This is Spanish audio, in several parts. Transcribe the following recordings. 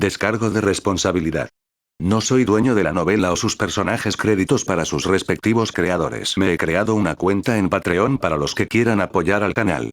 Descargo de responsabilidad. No soy dueño de la novela o sus personajes, créditos para sus respectivos creadores. Me he creado una cuenta en Patreon para los que quieran apoyar al canal.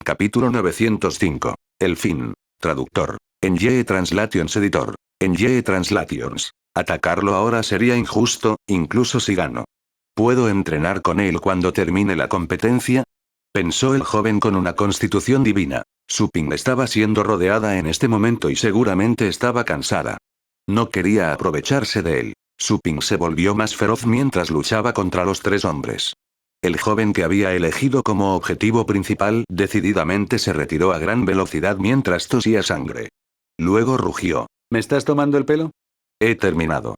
Capítulo 905. El fin. Traductor. NYE Translations Editor. NYE Translations. Atacarlo ahora sería injusto, incluso si gano. ¿Puedo entrenar con él cuando termine la competencia? Pensó el joven con una constitución divina. Su Ping estaba siendo rodeada en este momento y seguramente estaba cansada. No quería aprovecharse de él. Su Ping se volvió más feroz mientras luchaba contra los tres hombres. El joven que había elegido como objetivo principal decididamente se retiró a gran velocidad mientras tosía sangre. Luego rugió. ¿Me estás tomando el pelo? He terminado.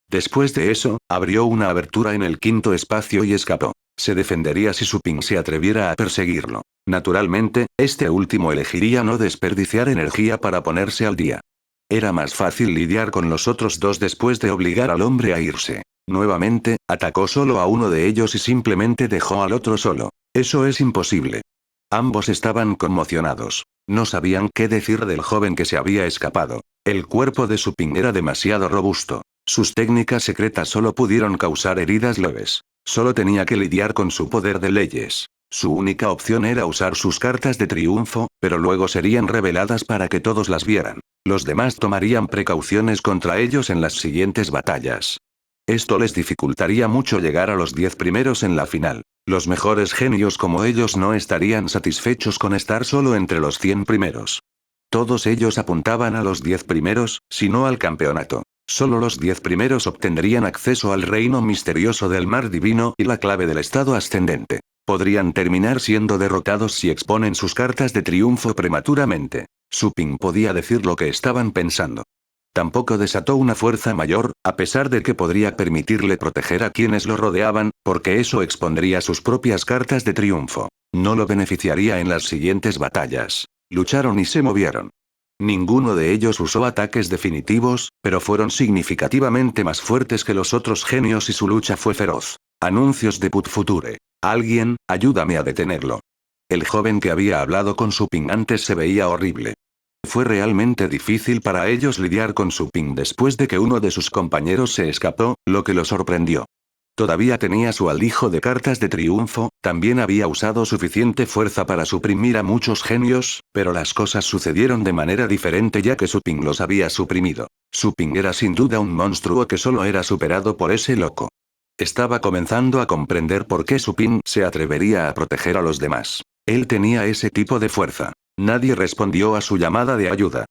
Después de eso, abrió una abertura en el quinto espacio y escapó. Se defendería si Su Ping se atreviera a perseguirlo. Naturalmente, este último elegiría no desperdiciar energía para ponerse al día. Era más fácil lidiar con los otros dos después de obligar al hombre a irse. Nuevamente, atacó solo a uno de ellos y simplemente dejó al otro solo. Eso es imposible. Ambos estaban conmocionados. No sabían qué decir del joven que se había escapado. El cuerpo de Su Ping era demasiado robusto. Sus técnicas secretas solo pudieron causar heridas leves. Solo tenía que lidiar con su poder de leyes. Su única opción era usar sus cartas de triunfo, pero luego serían reveladas para que todos las vieran. Los demás tomarían precauciones contra ellos en las siguientes batallas. Esto les dificultaría mucho llegar a los 10 primeros en la final. Los mejores genios como ellos no estarían satisfechos con estar solo entre los 100 primeros. Todos ellos apuntaban a los 10 primeros, si no al campeonato. Solo los 10 primeros obtendrían acceso al reino misterioso del mar divino y la clave del estado ascendente. Podrían terminar siendo derrotados si exponen sus cartas de triunfo prematuramente. Su Ping podía decir lo que estaban pensando. Tampoco desató una fuerza mayor, a pesar de que podría permitirle proteger a quienes lo rodeaban, porque eso expondría sus propias cartas de triunfo. No lo beneficiaría en las siguientes batallas. Lucharon y se movieron. Ninguno de ellos usó ataques definitivos, pero fueron significativamente más fuertes que los otros genios y su lucha fue feroz. Anuncios de Put Future. Alguien, ayúdame a detenerlo. El joven que había hablado con Su Ping antes se veía horrible. Fue realmente difícil para ellos lidiar con Su Ping después de que uno de sus compañeros se escapó, lo que lo sorprendió. Todavía tenía su alijo de cartas de triunfo, también había usado suficiente fuerza para suprimir a muchos genios, pero las cosas sucedieron de manera diferente ya que Su Ping los había suprimido. Su Ping era sin duda un monstruo que solo era superado por ese loco. Estaba comenzando a comprender por qué Su Ping se atrevería a proteger a los demás. Él tenía ese tipo de fuerza. Nadie respondió a su llamada de ayuda.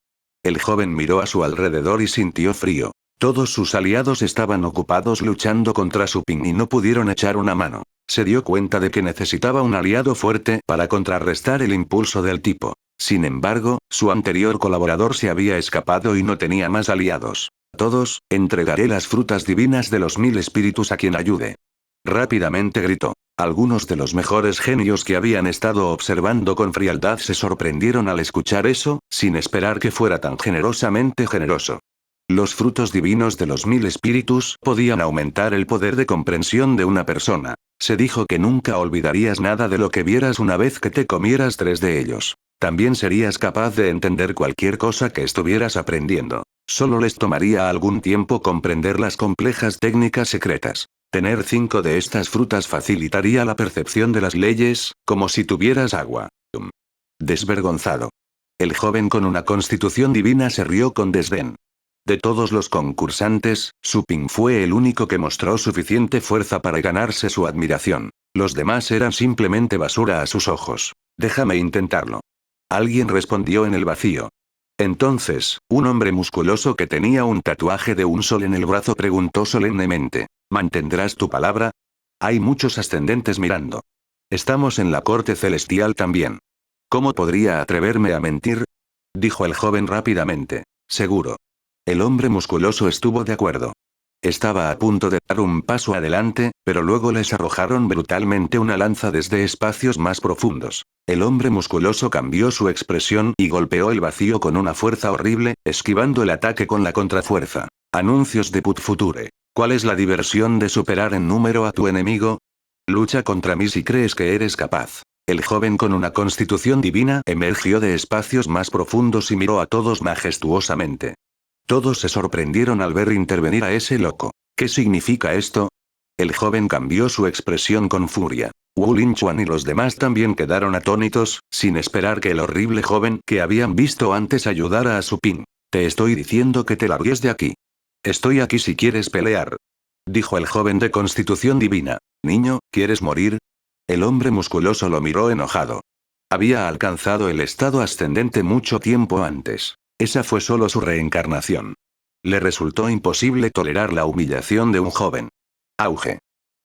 El joven miró a su alrededor y sintió frío. Todos sus aliados estaban ocupados luchando contra Su Ping y no pudieron echar una mano. Se dio cuenta de que necesitaba un aliado fuerte para contrarrestar el impulso del tipo. Sin embargo, su anterior colaborador se había escapado y no tenía más aliados. Todos, entregaré las frutas divinas de los 1000 espíritus a quien ayude. Rápidamente gritó. Algunos de los mejores genios que habían estado observando con frialdad se sorprendieron al escuchar eso, sin esperar que fuera tan generosamente generoso. Los frutos divinos de los 1000 espíritus podían aumentar el poder de comprensión de una persona. Se dijo que nunca olvidarías nada de lo que vieras una vez que te comieras 3 de ellos. También serías capaz de entender cualquier cosa que estuvieras aprendiendo. Solo les tomaría algún tiempo comprender las complejas técnicas secretas. Tener 5 de estas frutas facilitaría la percepción de las leyes, como si tuvieras agua. Desvergonzado. El joven con una constitución divina se rió con desdén. De todos los concursantes, Su Ping fue el único que mostró suficiente fuerza para ganarse su admiración. Los demás eran simplemente basura a sus ojos. Déjame intentarlo. Alguien respondió en el vacío. Entonces, un hombre musculoso que tenía un tatuaje de un sol en el brazo preguntó solemnemente. ¿Mantendrás tu palabra? Hay muchos ascendentes mirando. Estamos en la corte celestial también. ¿Cómo podría atreverme a mentir? Dijo el joven rápidamente. Seguro. El hombre musculoso estuvo de acuerdo. Estaba a punto de dar un paso adelante, pero luego les arrojaron brutalmente una lanza desde espacios más profundos. El hombre musculoso cambió su expresión y golpeó el vacío con una fuerza horrible, esquivando el ataque con la contrafuerza. Anuncios de Put Future. ¿Cuál es la diversión de superar en número a tu enemigo? Lucha contra mí si crees que eres capaz. El joven con una constitución divina emergió de espacios más profundos y miró a todos majestuosamente. Todos se sorprendieron al ver intervenir a ese loco. ¿Qué significa esto? El joven cambió su expresión con furia. Wu Linchuan y los demás también quedaron atónitos, sin esperar que el horrible joven que habían visto antes ayudara a Su Ping. Te estoy diciendo que te largues de aquí. Estoy aquí si quieres pelear. Dijo el joven de constitución divina. Niño, ¿quieres morir? El hombre musculoso lo miró enojado. Había alcanzado el estado ascendente mucho tiempo antes. Esa fue solo su reencarnación. Le resultó imposible tolerar la humillación de un joven. Auge.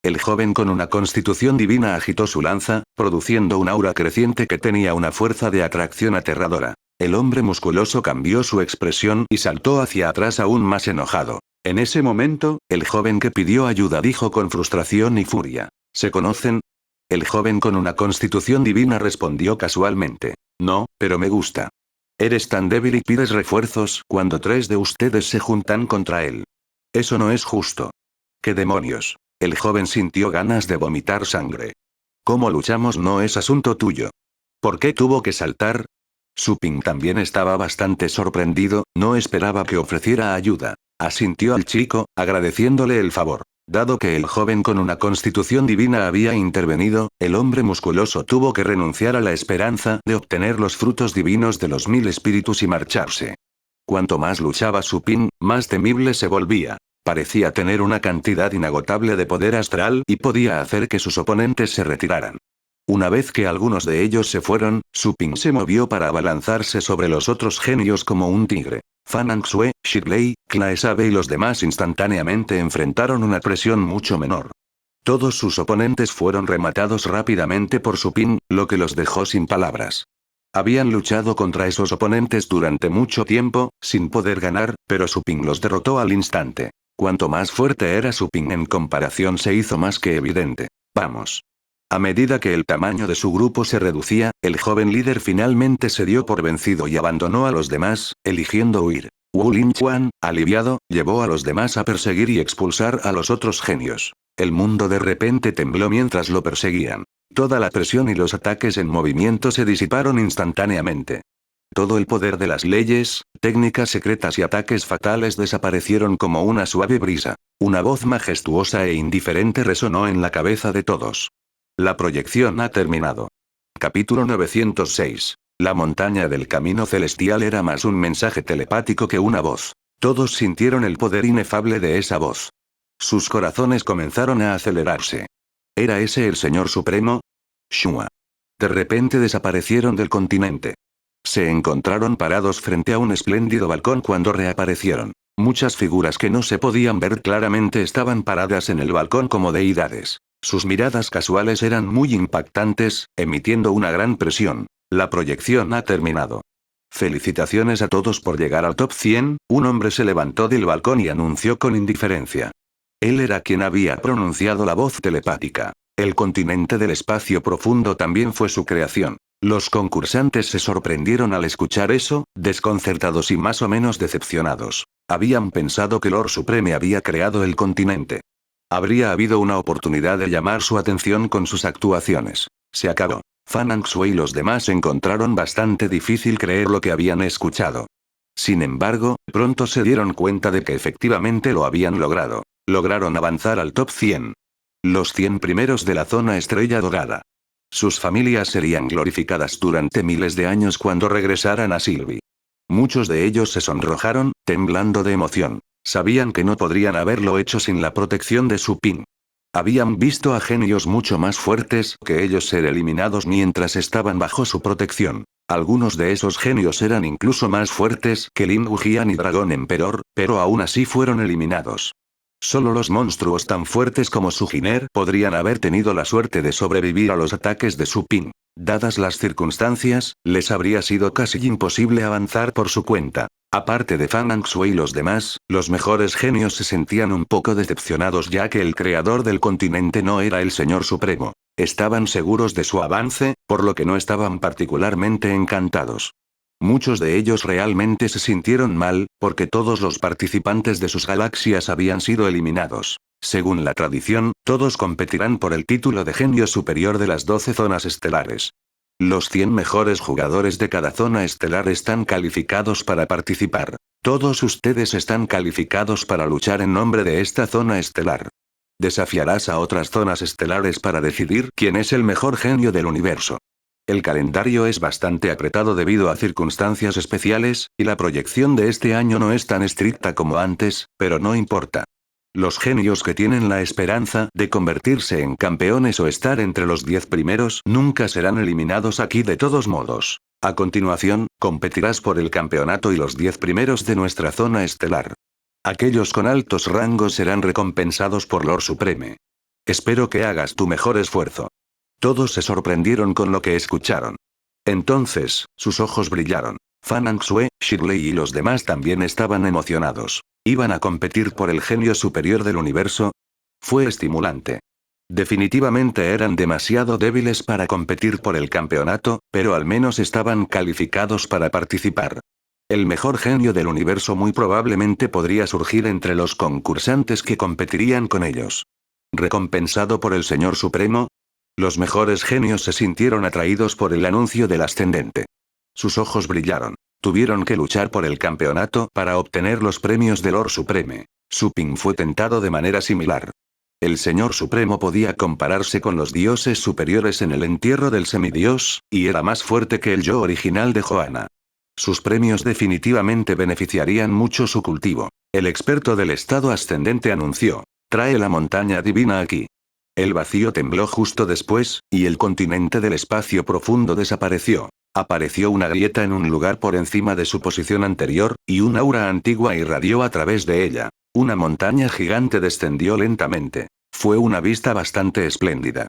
El joven con una constitución divina agitó su lanza, produciendo un aura creciente que tenía una fuerza de atracción aterradora. El hombre musculoso cambió su expresión y saltó hacia atrás aún más enojado. En ese momento, el joven que pidió ayuda dijo con frustración y furia. ¿Se conocen? El joven con una constitución divina respondió casualmente. No, pero me gusta. Eres tan débil y pides refuerzos cuando 3 de ustedes se juntan contra él. Eso no es justo. ¿Qué demonios? El joven sintió ganas de vomitar sangre. ¿Cómo luchamos no es asunto tuyo? ¿Por qué tuvo que saltar? Su Ping también estaba bastante sorprendido, no esperaba que ofreciera ayuda. Asintió al chico, agradeciéndole el favor. Dado que el joven con una constitución divina había intervenido, el hombre musculoso tuvo que renunciar a la esperanza de obtener los frutos divinos de los 1000 espíritus y marcharse. Cuanto más luchaba Su Ping, más temible se volvía. Parecía tener una cantidad inagotable de poder astral y podía hacer que sus oponentes se retiraran. Una vez que algunos de ellos se fueron, Su Ping se movió para abalanzarse sobre los otros genios como un tigre. Fan Angsue, Shigley, Klaesabe y los demás instantáneamente enfrentaron una presión mucho menor. Todos sus oponentes fueron rematados rápidamente por Su Ping, lo que los dejó sin palabras. Habían luchado contra esos oponentes durante mucho tiempo, sin poder ganar, pero Su Ping los derrotó al instante. Cuanto más fuerte era Su Ping en comparación se hizo más que evidente. Vamos. A medida que el tamaño de su grupo se reducía, el joven líder finalmente se dio por vencido y abandonó a los demás, eligiendo huir. Wu Linchuan, aliviado, llevó a los demás a perseguir y expulsar a los otros genios. El mundo de repente tembló mientras lo perseguían. Toda la presión y los ataques en movimiento se disiparon instantáneamente. Todo el poder de las leyes, técnicas secretas y ataques fatales desaparecieron como una suave brisa. Una voz majestuosa e indiferente resonó en la cabeza de todos. La proyección ha terminado. Capítulo 906. La montaña del camino celestial era más un mensaje telepático que una voz. Todos sintieron el poder inefable de esa voz. Sus corazones comenzaron a acelerarse. ¿Era ese el Señor Supremo? Shua. De repente desaparecieron del continente. Se encontraron parados frente a un espléndido balcón cuando reaparecieron. Muchas figuras que no se podían ver claramente estaban paradas en el balcón como deidades. Sus miradas casuales eran muy impactantes, emitiendo una gran presión. La proyección ha terminado. Felicitaciones a todos por llegar al top 100, un hombre se levantó del balcón y anunció con indiferencia. Él era quien había pronunciado la voz telepática. El continente del espacio profundo también fue su creación. Los concursantes se sorprendieron al escuchar eso, desconcertados y más o menos decepcionados. Habían pensado que Lord Supreme había creado el continente. Habría habido una oportunidad de llamar su atención con sus actuaciones. Se acabó. Fan Angsue y los demás encontraron bastante difícil creer lo que habían escuchado. Sin embargo, pronto se dieron cuenta de que efectivamente lo habían logrado. Lograron avanzar al top 100. Los 100 primeros de la zona estrella dorada. Sus familias serían glorificadas durante miles de años cuando regresaran a Sylvie. Muchos de ellos se sonrojaron, temblando de emoción. Sabían que no podrían haberlo hecho sin la protección de Su Ping. Habían visto a genios mucho más fuertes que ellos ser eliminados mientras estaban bajo su protección. Algunos de esos genios eran incluso más fuertes que Lin Wujian y Dragón Emperor, pero aún así fueron eliminados. Solo los monstruos tan fuertes como Sujiner podrían haber tenido la suerte de sobrevivir a los ataques de Su Ping. Dadas las circunstancias, les habría sido casi imposible avanzar por su cuenta. Aparte de Fan Angsue y los demás, los mejores genios se sentían un poco decepcionados ya que el creador del continente no era el Señor Supremo. Estaban seguros de su avance, por lo que no estaban particularmente encantados. Muchos de ellos realmente se sintieron mal, porque todos los participantes de sus galaxias habían sido eliminados. Según la tradición, todos competirán por el título de genio superior de las 12 zonas estelares. Los 100 mejores jugadores de cada zona estelar están calificados para participar. Todos ustedes están calificados para luchar en nombre de esta zona estelar. Desafiarás a otras zonas estelares para decidir quién es el mejor genio del universo. El calendario es bastante apretado debido a circunstancias especiales, y la proyección de este año no es tan estricta como antes, pero no importa. Los genios que tienen la esperanza de convertirse en campeones o estar entre los 10 primeros nunca serán eliminados aquí de todos modos. A continuación, competirás por el campeonato y los 10 primeros de nuestra zona estelar. Aquellos con altos rangos serán recompensados por Lord Supreme. Espero que hagas tu mejor esfuerzo. Todos se sorprendieron con lo que escucharon. Entonces, sus ojos brillaron. Fan Shui, Shirley y los demás también estaban emocionados. ¿Iban a competir por el genio superior del universo? Fue estimulante. Definitivamente eran demasiado débiles para competir por el campeonato, pero al menos estaban calificados para participar. El mejor genio del universo muy probablemente podría surgir entre los concursantes que competirían con ellos. ¿Recompensado por el Señor Supremo? Los mejores genios se sintieron atraídos por el anuncio del ascendente. Sus ojos brillaron. Tuvieron que luchar por el campeonato para obtener los premios del Lord Supreme. Suping fue tentado de manera similar. El Señor Supremo podía compararse con los dioses superiores en el entierro del semidios, y era más fuerte que el yo original de Johanna. Sus premios definitivamente beneficiarían mucho su cultivo. El experto del estado ascendente anunció: trae la montaña divina aquí. El vacío tembló justo después, y el continente del espacio profundo desapareció. Apareció una grieta en un lugar por encima de su posición anterior, y un aura antigua irradió a través de ella. Una montaña gigante descendió lentamente. Fue una vista bastante espléndida.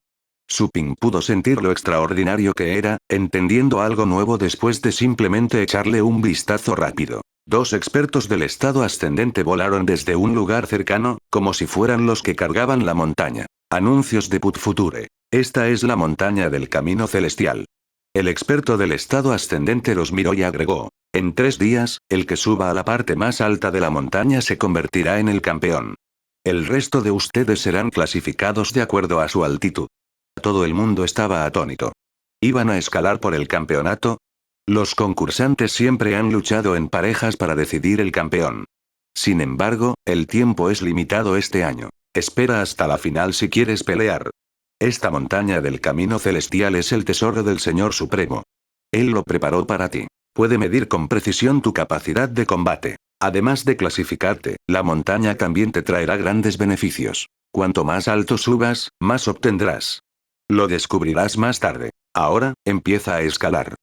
Suping pudo sentir lo extraordinario que era, entendiendo algo nuevo después de simplemente echarle un vistazo rápido. Dos expertos del estado ascendente volaron desde un lugar cercano, como si fueran los que cargaban la montaña. Anuncios de Put Future. Esta es la montaña del camino celestial. El experto del estado ascendente los miró y agregó: en 3 días, el que suba a la parte más alta de la montaña se convertirá en el campeón. El resto de ustedes serán clasificados de acuerdo a su altitud. Todo el mundo estaba atónito. ¿Iban a escalar por el campeonato? Los concursantes siempre han luchado en parejas para decidir el campeón. Sin embargo, el tiempo es limitado este año. Espera hasta la final si quieres pelear. Esta montaña del camino celestial es el tesoro del Señor Supremo. Él lo preparó para ti. Puede medir con precisión tu capacidad de combate. Además de clasificarte, la montaña también te traerá grandes beneficios. Cuanto más alto subas, más obtendrás. Lo descubrirás más tarde. Ahora, empieza a escalar.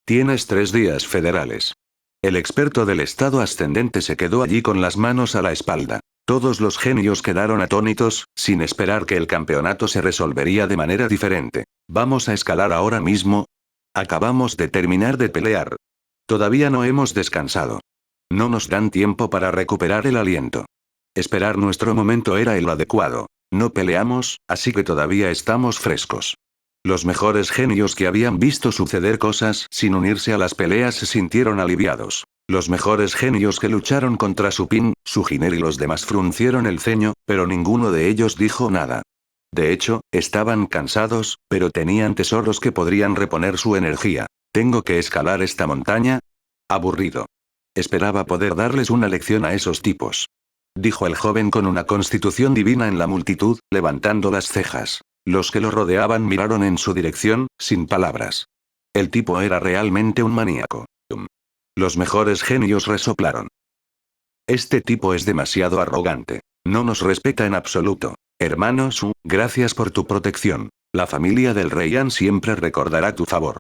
Tienes 3 días federales. El experto del estado ascendente se quedó allí con las manos a la espalda. Todos los genios quedaron atónitos, sin esperar que el campeonato se resolvería de manera diferente. ¿Vamos a escalar ahora mismo? Acabamos de terminar de pelear. Todavía no hemos descansado. No nos dan tiempo para recuperar el aliento. Esperar nuestro momento era el adecuado. No peleamos, así que todavía estamos frescos. Los mejores genios que habían visto suceder cosas sin unirse a las peleas se sintieron aliviados. Los mejores genios que lucharon contra Suping, Sujiner y los demás fruncieron el ceño, pero ninguno de ellos dijo nada. De hecho, estaban cansados, pero tenían tesoros que podrían reponer su energía. ¿Tengo que escalar esta montaña? Aburrido. Esperaba poder darles una lección a esos tipos. Dijo el joven con una constitución divina en la multitud, levantando las cejas. Los que lo rodeaban miraron en su dirección, sin palabras. El tipo era realmente un maníaco. Los mejores genios resoplaron. Este tipo es demasiado arrogante. No nos respeta en absoluto. Hermano Su, gracias por tu protección. La familia del Rey An siempre recordará tu favor.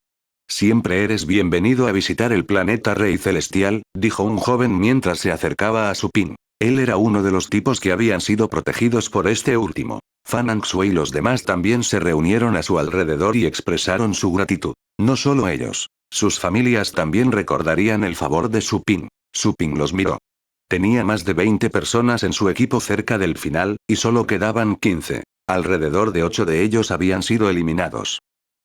Siempre eres bienvenido a visitar el planeta Rey Celestial, dijo un joven mientras se acercaba a Suping. Él era uno de los tipos que habían sido protegidos por este último. Fan Shui y los demás también se reunieron a su alrededor y expresaron su gratitud. No solo ellos. Sus familias también recordarían el favor de Suping. Suping los miró. Tenía más de 20 personas en su equipo cerca del final, y solo quedaban 15. Alrededor de 8 de ellos habían sido eliminados.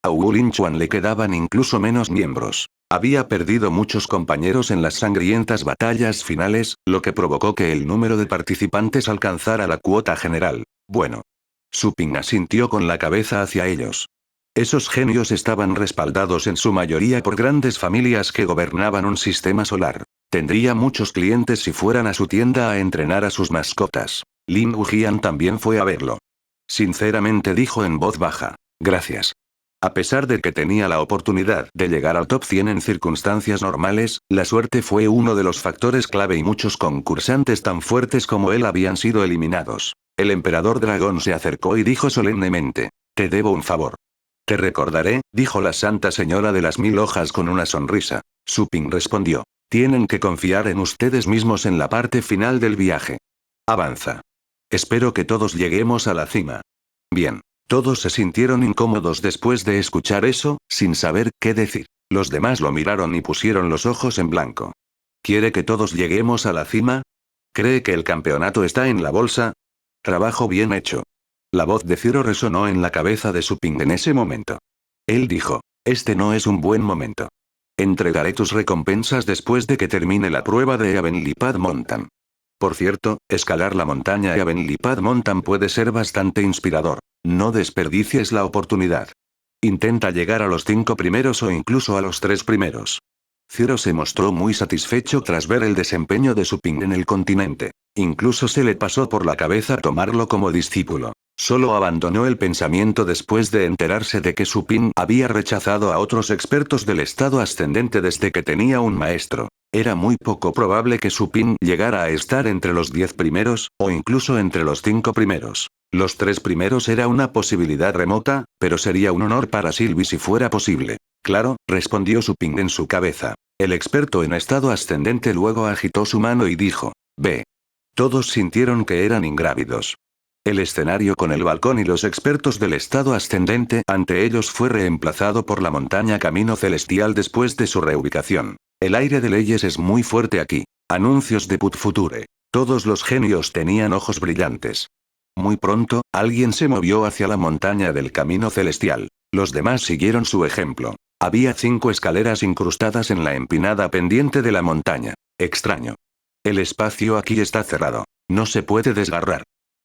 A Wu Linchuan le quedaban incluso menos miembros. Había perdido muchos compañeros en las sangrientas batallas finales, lo que provocó que el número de participantes alcanzara la cuota general. Bueno. Supin asintió con la cabeza hacia ellos. Esos genios estaban respaldados en su mayoría por grandes familias que gobernaban un sistema solar. Tendría muchos clientes si fueran a su tienda a entrenar a sus mascotas. Lin Wujian también fue a verlo. Sinceramente dijo en voz baja. Gracias. A pesar de que tenía la oportunidad de llegar al top 100 en circunstancias normales, la suerte fue uno de los factores clave y muchos concursantes tan fuertes como él habían sido eliminados. El emperador dragón se acercó y dijo solemnemente. Te debo un favor. Te recordaré, dijo la Santa Señora de las 1000 hojas con una sonrisa. Supin respondió. Tienen que confiar en ustedes mismos en la parte final del viaje. Avanza. Espero que todos lleguemos a la cima. Bien. Todos se sintieron incómodos después de escuchar eso, sin saber qué decir. Los demás lo miraron y pusieron los ojos en blanco. ¿Quiere que todos lleguemos a la cima? ¿Cree que el campeonato está en la bolsa? Trabajo bien hecho. La voz de Ciro resonó en la cabeza de Supin en ese momento. Él dijo, este no es un buen momento. Entregaré tus recompensas después de que termine la prueba de Avenlipad Mountain. Por cierto, escalar la montaña Avenlipad Mountain puede ser bastante inspirador. No desperdicies la oportunidad. Intenta llegar a los 5 primeros o incluso a los 3 primeros. Ciro se mostró muy satisfecho tras ver el desempeño de Supin en el continente. Incluso se le pasó por la cabeza tomarlo como discípulo. Solo abandonó el pensamiento después de enterarse de que Supin había rechazado a otros expertos del estado ascendente desde que tenía un maestro. Era muy poco probable que Supin llegara a estar entre los 10 primeros, o incluso entre los 5 primeros. Los 3 primeros era una posibilidad remota, pero sería un honor para Sylvie si fuera posible. Claro, respondió Supin en su cabeza. El experto en estado ascendente luego agitó su mano y dijo, ve. Todos sintieron que eran ingrávidos. El escenario con el balcón y los expertos del estado ascendente ante ellos fue reemplazado por la montaña Camino Celestial después de su reubicación. El aire de leyes es muy fuerte aquí. Anuncios de Put Future. Todos los genios tenían ojos brillantes. Muy pronto, alguien se movió hacia la montaña del Camino Celestial. Los demás siguieron su ejemplo. Había 5 escaleras incrustadas en la empinada pendiente de la montaña. Extraño. El espacio aquí está cerrado. No se puede desgarrar.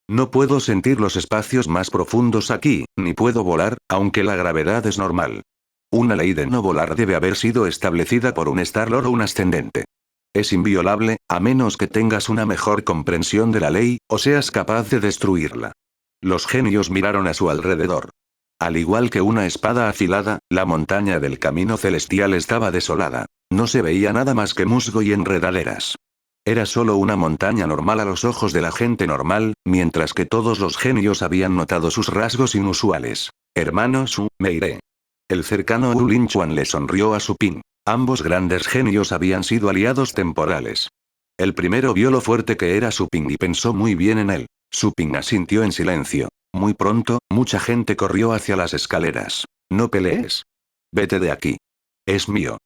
No puedo sentir los espacios más profundos aquí, ni puedo volar, aunque la gravedad es normal. Una ley de no volar debe haber sido establecida por un Star-Lord o un ascendente. Es inviolable, a menos que tengas una mejor comprensión de la ley, o seas capaz de destruirla. Los genios miraron a su alrededor. Al igual que una espada afilada, la montaña del Camino Celestial estaba desolada. No se veía nada más que musgo y enredaderas. Era solo una montaña normal a los ojos de la gente normal, mientras que todos los genios habían notado sus rasgos inusuales. Hermano Su, me iré. El cercano Wu Linchuan le sonrió a Supin. Ambos grandes genios habían sido aliados temporales. El primero vio lo fuerte que era Supin y pensó muy bien en él. Supin asintió en silencio. Muy pronto, mucha gente corrió hacia las escaleras. No pelees. Vete de aquí. Es mío.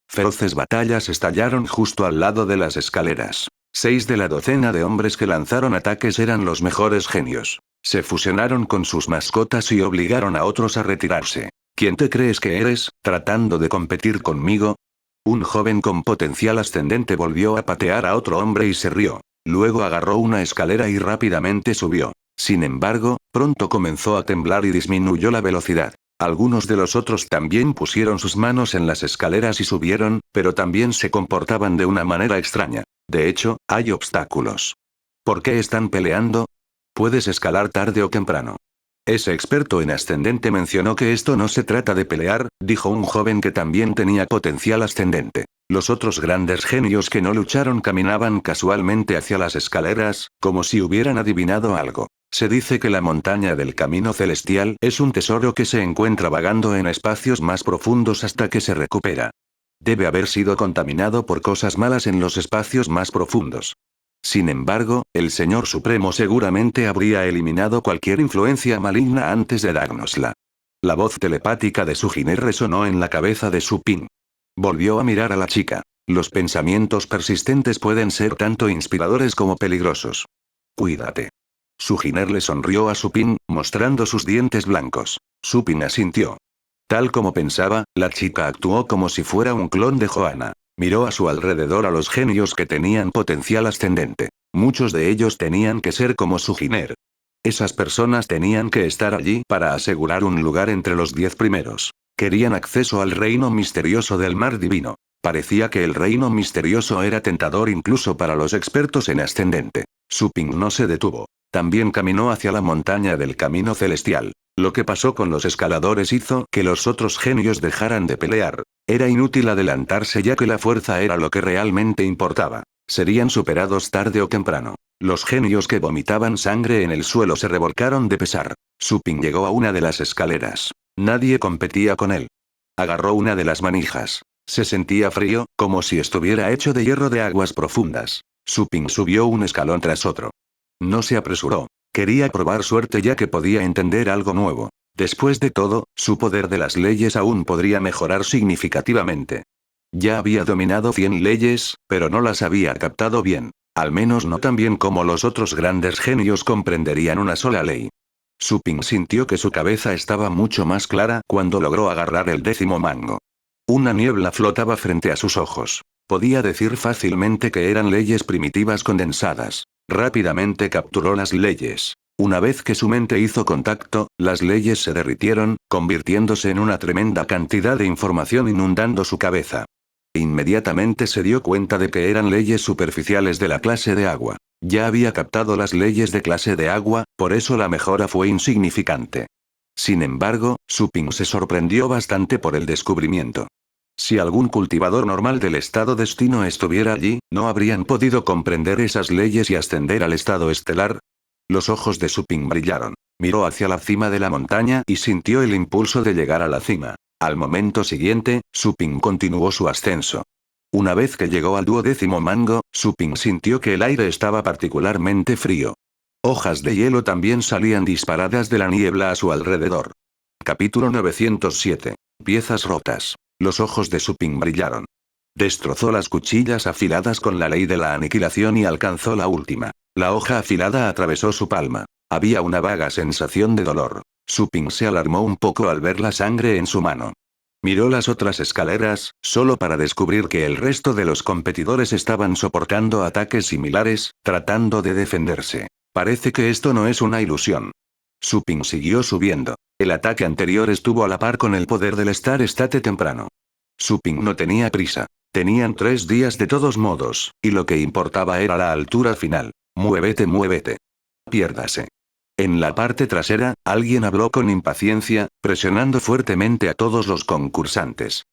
Feroces batallas estallaron justo al lado de las escaleras. 6 de la docena de hombres que lanzaron ataques eran los mejores genios. Se fusionaron con sus mascotas y obligaron a otros a retirarse. ¿Quién te crees que eres, tratando de competir conmigo? Un joven con potencial ascendente volvió a patear a otro hombre y se rió. Luego agarró una escalera y rápidamente subió. Sin embargo, pronto comenzó a temblar y disminuyó la velocidad. Algunos de los otros también pusieron sus manos en las escaleras y subieron, pero también se comportaban de una manera extraña. De hecho, hay obstáculos. ¿Por qué están peleando? Puedes escalar tarde o temprano. Ese experto en ascendente mencionó que esto no se trata de pelear, dijo un joven que también tenía potencial ascendente. Los otros grandes genios que no lucharon caminaban casualmente hacia las escaleras, como si hubieran adivinado algo. Se dice que la montaña del Camino Celestial es un tesoro que se encuentra vagando en espacios más profundos hasta que se recupera. Debe haber sido contaminado por cosas malas en los espacios más profundos. Sin embargo, el Señor Supremo seguramente habría eliminado cualquier influencia maligna antes de dárnosla. La voz telepática de Sujiner resonó en la cabeza de Supin. Volvió a mirar a la chica. Los pensamientos persistentes pueden ser tanto inspiradores como peligrosos. Cuídate. Sujiner le sonrió a Supin, mostrando sus dientes blancos. Supin asintió. Tal como pensaba, la chica actuó como si fuera un clon de Johanna. Miró a su alrededor a los genios que tenían potencial ascendente. Muchos de ellos tenían que ser como Sujiner. Esas personas tenían que estar allí para asegurar un lugar entre los 10 primeros. Querían acceso al reino misterioso del mar divino. Parecía que el reino misterioso era tentador incluso para los expertos en ascendente. Su Ping no se detuvo. También caminó hacia la montaña del camino celestial. Lo que pasó con los escaladores hizo que los otros genios dejaran de pelear. Era inútil adelantarse ya que la fuerza era lo que realmente importaba. Serían superados tarde o temprano. Los genios que vomitaban sangre en el suelo se revolcaron de pesar. Su Ping llegó a una de las escaleras. Nadie competía con él. Agarró una de las manijas. Se sentía frío, como si estuviera hecho de hierro de aguas profundas. Su Ping subió un escalón tras otro. No se apresuró. Quería probar suerte ya que podía entender algo nuevo. Después de todo, su poder de las leyes aún podría mejorar significativamente. Ya había dominado 100 leyes, pero no las había captado bien. Al menos no tan bien como los otros grandes genios comprenderían una sola ley. Su Ping sintió que su cabeza estaba mucho más clara cuando logró agarrar el 10º mango. Una niebla flotaba frente a sus ojos. Podía decir fácilmente que eran leyes primitivas condensadas. Rápidamente capturó las leyes. Una vez que su mente hizo contacto, las leyes se derritieron, convirtiéndose en una tremenda cantidad de información inundando su cabeza. Inmediatamente se dio cuenta de que eran leyes superficiales de la clase de agua. Ya había captado las leyes de clase de agua, por eso la mejora fue insignificante. Sin embargo, Su Ping se sorprendió bastante por el descubrimiento. Si algún cultivador normal del estado destino estuviera allí, ¿no habrían podido comprender esas leyes y ascender al estado estelar? Los ojos de Su Ping brillaron. Miró hacia la cima de la montaña y sintió el impulso de llegar a la cima. Al momento siguiente, Su Ping continuó su ascenso. Una vez que llegó al 12º mango, Su Ping sintió que el aire estaba particularmente frío. Hojas de hielo también salían disparadas de la niebla a su alrededor. Capítulo 907. Piezas rotas. Los ojos de Su Ping brillaron. Destrozó las cuchillas afiladas con la ley de la aniquilación y alcanzó la última. La hoja afilada atravesó su palma. Había una vaga sensación de dolor. Su Ping se alarmó un poco al ver la sangre en su mano. Miró las otras escaleras, solo para descubrir que el resto de los competidores estaban soportando ataques similares, tratando de defenderse. Parece que esto no es una ilusión. Su Ping siguió subiendo. El ataque anterior estuvo a la par con el poder del estate temprano. Su Ping no tenía prisa. Tenían 3 días de todos modos, y lo que importaba era la altura final. Muévete, muévete. Piérdase. En la parte trasera, alguien habló con impaciencia, presionando fuertemente a todos los concursantes.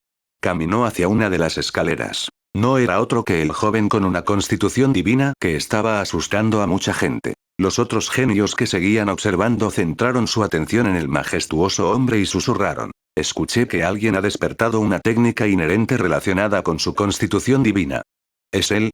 Caminó hacia una de las escaleras. No era otro que el joven con una constitución divina que estaba asustando a mucha gente. Los otros genios que seguían observando centraron su atención en el majestuoso hombre y susurraron. Escuché que alguien ha despertado una técnica inherente relacionada con su constitución divina. ¿Es él?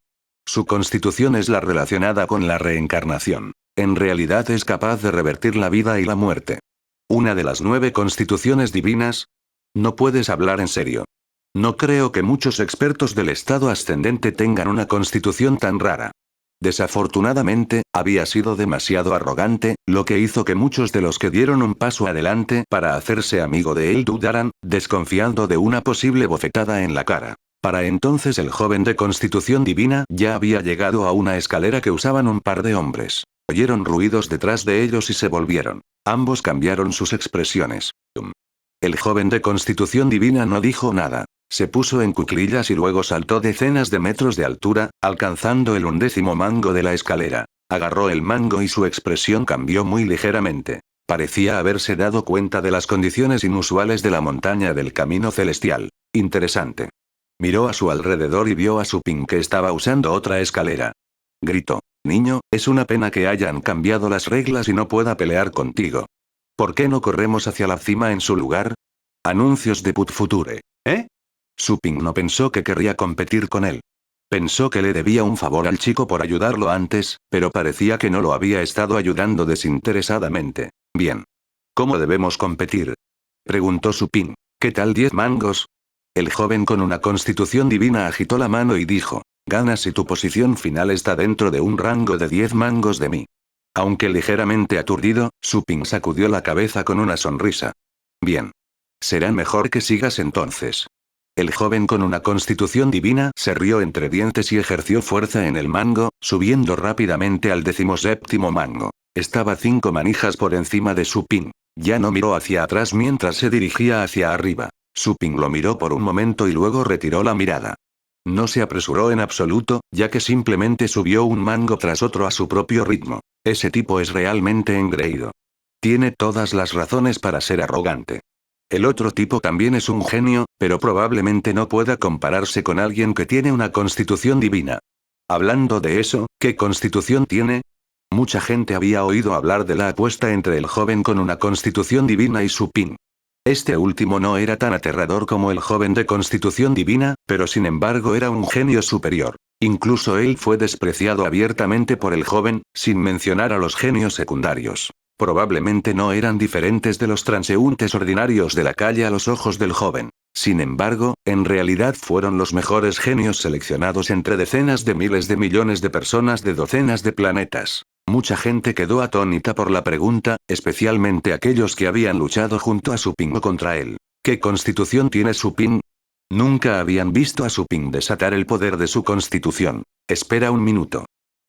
Su constitución es la relacionada con la reencarnación. En realidad es capaz de revertir la vida y la muerte. ¿Una de las 9 constituciones divinas? No puedes hablar en serio. No creo que muchos expertos del estado ascendente tengan una constitución tan rara. Desafortunadamente, había sido demasiado arrogante, lo que hizo que muchos de los que dieron un paso adelante para hacerse amigo de él dudaran, desconfiando de una posible bofetada en la cara. Para entonces el joven de constitución divina ya había llegado a una escalera que usaban un par de hombres. Oyeron ruidos detrás de ellos y se volvieron. Ambos cambiaron sus expresiones. El joven de constitución divina no dijo nada. Se puso en cuclillas y luego saltó decenas de metros de altura, alcanzando el 11º mango de la escalera. Agarró el mango y su expresión cambió muy ligeramente. Parecía haberse dado cuenta de las condiciones inusuales de la montaña del camino celestial. Interesante. Miró a su alrededor y vio a Su Ping que estaba usando otra escalera. Gritó. Niño, es una pena que hayan cambiado las reglas y no pueda pelear contigo. ¿Por qué no corremos hacia la cima en su lugar? Anuncios de Put Future. ¿Eh? Su Ping no pensó que querría competir con él. Pensó que le debía un favor al chico por ayudarlo antes, pero parecía que no lo había estado ayudando desinteresadamente. Bien. ¿Cómo debemos competir? Preguntó Su Ping. ¿Qué tal 10 mangos? El joven con una constitución divina agitó la mano y dijo. Ganas si tu posición final está dentro de un rango de 10 mangos de mí. Aunque ligeramente aturdido, Su Ping sacudió la cabeza con una sonrisa. Bien. Será mejor que sigas entonces. El joven con una constitución divina se rió entre dientes y ejerció fuerza en el mango, subiendo rápidamente al 17º mango. Estaba 5 manijas por encima de Su Ping. Ya no miró hacia atrás mientras se dirigía hacia arriba. Su Ping lo miró por un momento y luego retiró la mirada. No se apresuró en absoluto, ya que simplemente subió un mango tras otro a su propio ritmo. Ese tipo es realmente engreído. Tiene todas las razones para ser arrogante. El otro tipo también es un genio, pero probablemente no pueda compararse con alguien que tiene una constitución divina. Hablando de eso, ¿qué constitución tiene? Mucha gente había oído hablar de la apuesta entre el joven con una constitución divina y Su Ping. Este último no era tan aterrador como el joven de constitución divina, pero sin embargo era un genio superior. Incluso él fue despreciado abiertamente por el joven, sin mencionar a los genios secundarios. Probablemente no eran diferentes de los transeúntes ordinarios de la calle a los ojos del joven. Sin embargo, en realidad fueron los mejores genios seleccionados entre decenas de miles de millones de personas de docenas de planetas. Mucha gente quedó atónita por la pregunta, especialmente aquellos que habían luchado junto a Su Ping o contra él. ¿Qué constitución tiene Su Ping? Nunca habían visto a Su Ping desatar el poder de su constitución. Espera un minuto.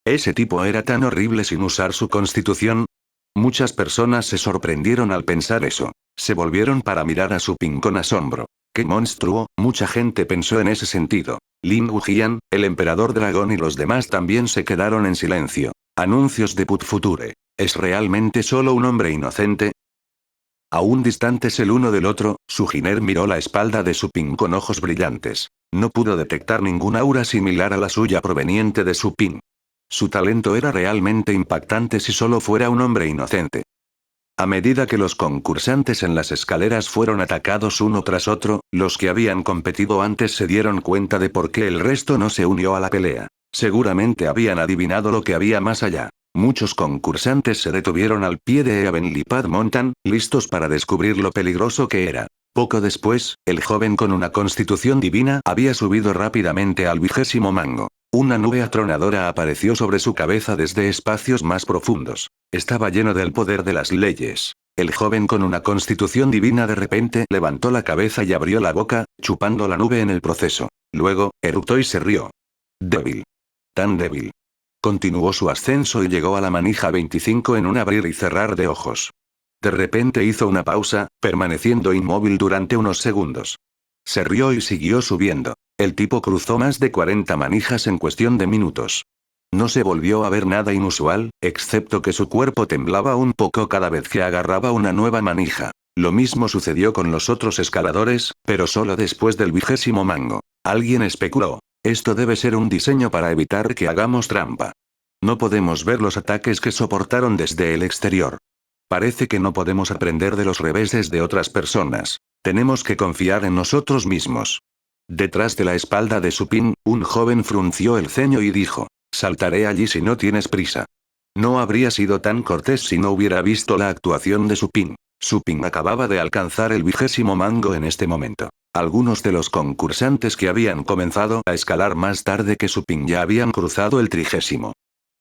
¿Ese tipo era tan horrible sin usar su constitución? Muchas personas se sorprendieron al pensar eso. Se volvieron para mirar a Su Ping con asombro. ¡Qué monstruo! Mucha gente pensó en ese sentido. Lin Wujian, el emperador dragón y los demás también se quedaron en silencio. Anuncios de Put Future. ¿Es realmente solo un hombre inocente? Aún distantes el uno del otro, Sujiner miró la espalda de Su Ping con ojos brillantes. No pudo detectar ningún aura similar a la suya proveniente de Su Ping. Su talento era realmente impactante si solo fuera un hombre inocente. A medida que los concursantes en las escaleras fueron atacados uno tras otro, los que habían competido antes se dieron cuenta de por qué el resto no se unió a la pelea. Seguramente habían adivinado lo que había más allá. Muchos concursantes se detuvieron al pie de Heavenly Path Mountain, listos para descubrir lo peligroso que era. Poco después, el joven con una constitución divina había subido rápidamente al 20º mango. Una nube atronadora apareció sobre su cabeza desde espacios más profundos. Estaba lleno del poder de las leyes. El joven con una constitución divina de repente levantó la cabeza y abrió la boca, chupando la nube en el proceso. Luego, eructó y se rió. Débil. Tan débil. Continuó su ascenso y llegó a la manija 25 en un abrir y cerrar de ojos. De repente hizo una pausa, permaneciendo inmóvil durante unos segundos. Se rió y siguió subiendo. El tipo cruzó más de 40 manijas en cuestión de minutos. No se volvió a ver nada inusual, excepto que su cuerpo temblaba un poco cada vez que agarraba una nueva manija. Lo mismo sucedió con los otros escaladores, pero solo después del 20º mango. Alguien especuló. Esto debe ser un diseño para evitar que hagamos trampa. No podemos ver los ataques que soportaron desde el exterior. Parece que no podemos aprender de los reveses de otras personas. Tenemos que confiar en nosotros mismos. Detrás de la espalda de Su Ping, un joven frunció el ceño y dijo: saltaré allí si no tienes prisa. No habría sido tan cortés si no hubiera visto la actuación de Su Ping. Su Ping acababa de alcanzar el 20º mango en este momento. Algunos de los concursantes que habían comenzado a escalar más tarde que Su Ping ya habían cruzado el 30º.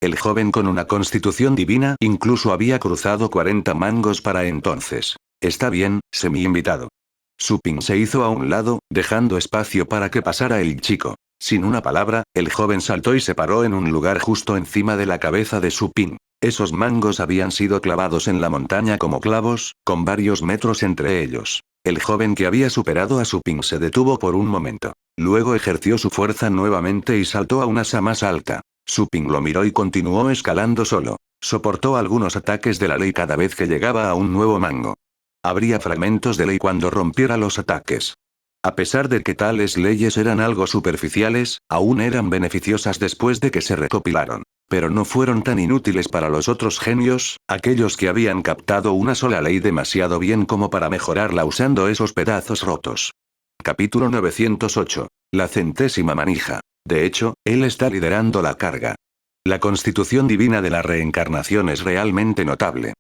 El joven con una constitución divina incluso había cruzado 40 mangos para entonces. Está bien, semi-invitado. Su Ping se hizo a un lado, dejando espacio para que pasara el chico. Sin una palabra, el joven saltó y se paró en un lugar justo encima de la cabeza de Su Ping. Esos mangos habían sido clavados en la montaña como clavos, con varios metros entre ellos. El joven que había superado a Su Ping se detuvo por un momento. Luego ejerció su fuerza nuevamente y saltó a una asa más alta. Su Ping lo miró y continuó escalando solo. Soportó algunos ataques de la ley cada vez que llegaba a un nuevo mango. Habría fragmentos de ley cuando rompiera los ataques. A pesar de que tales leyes eran algo superficiales, aún eran beneficiosas después de que se recopilaron. Pero no fueron tan inútiles para los otros genios, aquellos que habían captado una sola ley demasiado bien como para mejorarla usando esos pedazos rotos. Capítulo 908. La 100ª manija. De hecho, él está liderando la carga. La constitución divina de la reencarnación es realmente notable.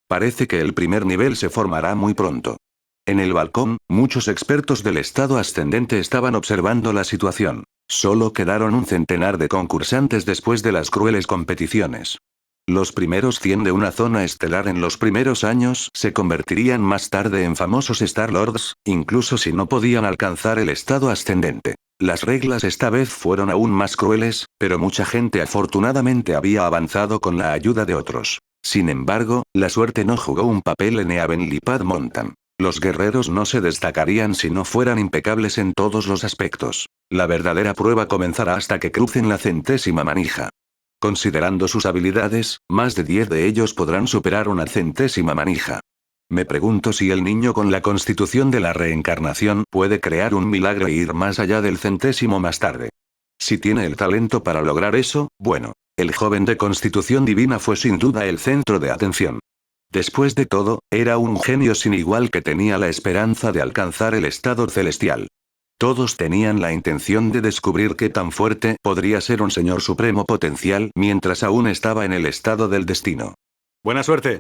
Parece que el primer nivel se formará muy pronto. En el balcón, muchos expertos del estado ascendente estaban observando la situación. Solo quedaron un centenar de concursantes después de las crueles competiciones. Los primeros 100 de una zona estelar en los primeros años se convertirían más tarde en famosos Star Lords, incluso si no podían alcanzar el estado ascendente. Las reglas esta vez fueron aún más crueles, pero mucha gente afortunadamente había avanzado con la ayuda de otros. Sin embargo, la suerte no jugó un papel en Heavenly Path Mountain. Los guerreros no se destacarían si no fueran impecables en todos los aspectos. La verdadera prueba comenzará hasta que crucen la 100ª manija. Considerando sus habilidades, más de 10 de ellos podrán superar una 100ª manija. Me pregunto si el niño con la constitución de la reencarnación puede crear un milagro e ir más allá del 100º más tarde. Si tiene el talento para lograr eso, bueno. El joven de constitución divina fue sin duda el centro de atención. Después de todo, era un genio sin igual que tenía la esperanza de alcanzar el estado celestial. Todos tenían la intención de descubrir qué tan fuerte podría ser un señor supremo potencial mientras aún estaba en el estado del destino. Buena suerte.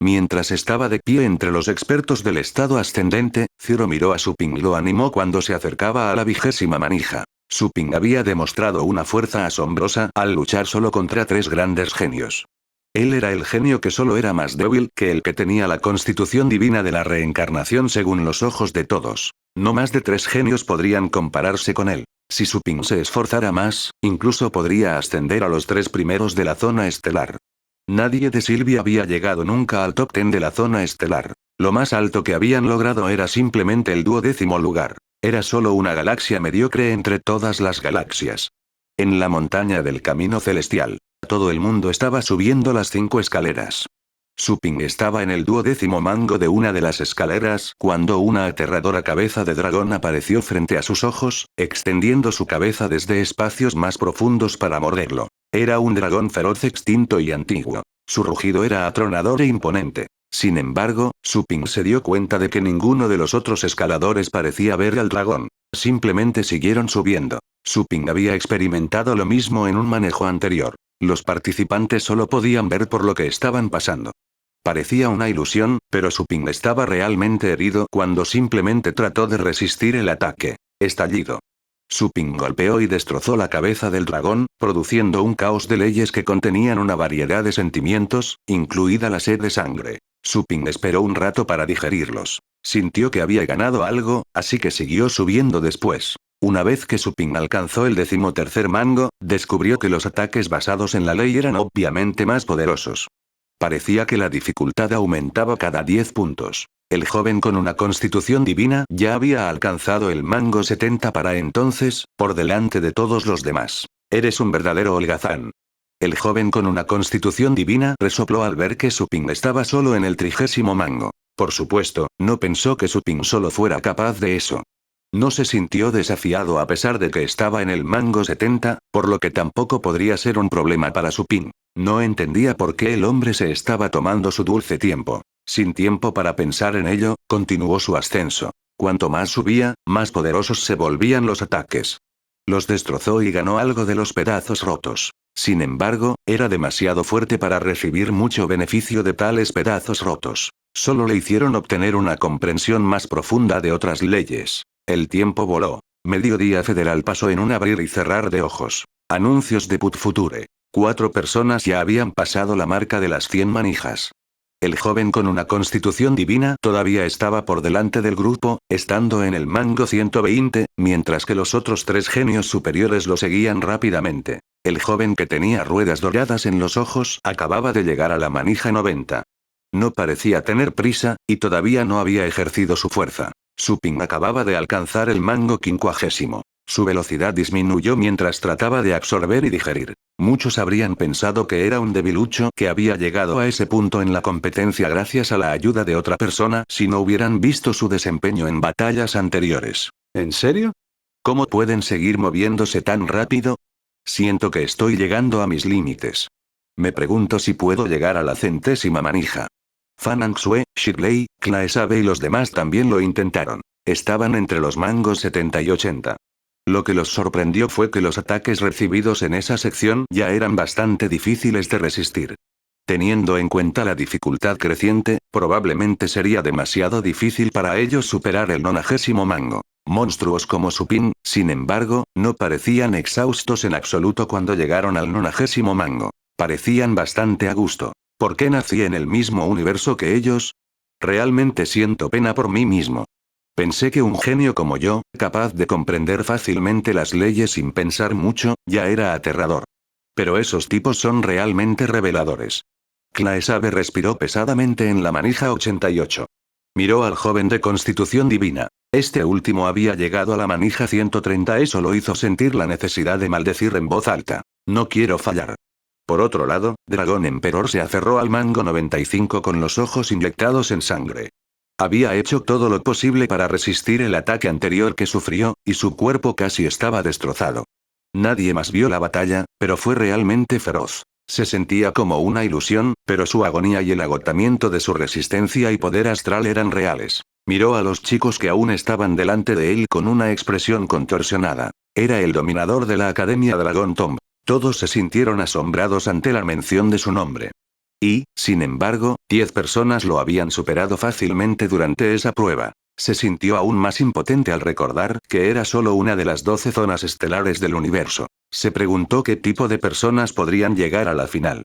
Mientras estaba de pie entre los expertos del estado ascendente, Zero miró a Suping y lo animó cuando se acercaba a la 20ª manija. Suping había demostrado una fuerza asombrosa al luchar solo contra 3 grandes genios. Él era el genio que solo era más débil que el que tenía la constitución divina de la reencarnación según los ojos de todos. No más de 3 genios podrían compararse con él. Si Suping se esforzara más, incluso podría ascender a los 3 primeros de la zona estelar. Nadie de Sylvia había llegado nunca al top 10 de la zona estelar. Lo más alto que habían logrado era simplemente el 12º lugar. Era solo una galaxia mediocre entre todas las galaxias. En la montaña del camino celestial, todo el mundo estaba subiendo las 5 escaleras. Suping estaba en el 12º mango de una de las escaleras cuando una aterradora cabeza de dragón apareció frente a sus ojos, extendiendo su cabeza desde espacios más profundos para morderlo. Era un dragón feroz extinto y antiguo. Su rugido era atronador e imponente. Sin embargo, Suping se dio cuenta de que ninguno de los otros escaladores parecía ver al dragón. Simplemente siguieron subiendo. Suping había experimentado lo mismo en un manejo anterior. Los participantes solo podían ver por lo que estaban pasando. Parecía una ilusión, pero Suping estaba realmente herido cuando simplemente trató de resistir el ataque. Estallido. Suping golpeó y destrozó la cabeza del dragón, produciendo un caos de leyes que contenían una variedad de sentimientos, incluida la sed de sangre. Suping esperó un rato para digerirlos. Sintió que había ganado algo, así que siguió subiendo después. Una vez que Suping alcanzó el 13º mango, descubrió que los ataques basados en la ley eran obviamente más poderosos. Parecía que la dificultad aumentaba cada 10 puntos. El joven con una constitución divina ya había alcanzado el mango 70 para entonces, por delante de todos los demás. Eres un verdadero holgazán. El joven con una constitución divina resopló al ver que Suping estaba solo en el 30º mango. Por supuesto, no pensó que Suping solo fuera capaz de eso. No se sintió desafiado a pesar de que estaba en el mango 70, por lo que tampoco podría ser un problema para Suping. No entendía por qué el hombre se estaba tomando su dulce tiempo. Sin tiempo para pensar en ello, continuó su ascenso. Cuanto más subía, más poderosos se volvían los ataques. Los destrozó y ganó algo de los pedazos rotos. Sin embargo, era demasiado fuerte para recibir mucho beneficio de tales pedazos rotos. Solo le hicieron obtener una comprensión más profunda de otras leyes. El tiempo voló. Mediodía federal pasó en un abrir y cerrar de ojos. Anuncios de Put Future. 4 personas ya habían pasado la marca de las 100 manijas. El joven con una constitución divina todavía estaba por delante del grupo, estando en el mango 120, mientras que los otros 3 genios superiores lo seguían rápidamente. El joven que tenía ruedas doradas en los ojos acababa de llegar a la manija 90. No parecía tener prisa, y todavía no había ejercido su fuerza. Suping acababa de alcanzar el mango 50. Su velocidad disminuyó mientras trataba de absorber y digerir. Muchos habrían pensado que era un debilucho que había llegado a ese punto en la competencia gracias a la ayuda de otra persona si no hubieran visto su desempeño en batallas anteriores. ¿En serio? ¿Cómo pueden seguir moviéndose tan rápido? Siento que estoy llegando a mis límites. Me pregunto si puedo llegar a la 100ª manija. Fan Xue, Shirley, Klaesabe y los demás también lo intentaron. Estaban entre los mangos 70 y 80. Lo que los sorprendió fue que los ataques recibidos en esa sección ya eran bastante difíciles de resistir. Teniendo en cuenta la dificultad creciente, probablemente sería demasiado difícil para ellos superar el 90º mango. Monstruos como Suping, sin embargo, no parecían exhaustos en absoluto cuando llegaron al 90º mango. Parecían bastante a gusto. ¿Por qué nací en el mismo universo que ellos? Realmente siento pena por mí mismo. Pensé que un genio como yo, capaz de comprender fácilmente las leyes sin pensar mucho, ya era aterrador. Pero esos tipos son realmente reveladores. Claesabe respiró pesadamente en la manija 88. Miró al joven de constitución divina. Este último había llegado a la manija 130. Eso lo hizo sentir la necesidad de maldecir en voz alta. No quiero fallar. Por otro lado, Dragón Emperor se aferró al mango 95 con los ojos inyectados en sangre. Había hecho todo lo posible para resistir el ataque anterior que sufrió, y su cuerpo casi estaba destrozado. Nadie más vio la batalla, pero fue realmente feroz. Se sentía como una ilusión, pero su agonía y el agotamiento de su resistencia y poder astral eran reales. Miró a los chicos que aún estaban delante de él con una expresión contorsionada. Era el dominador de la Academia Dragon Tomb. Todos se sintieron asombrados ante la mención de su nombre. Y, sin embargo, 10 personas lo habían superado fácilmente durante esa prueba. Se sintió aún más impotente al recordar que era solo una de las 12 zonas estelares del universo. Se preguntó qué tipo de personas podrían llegar a la final.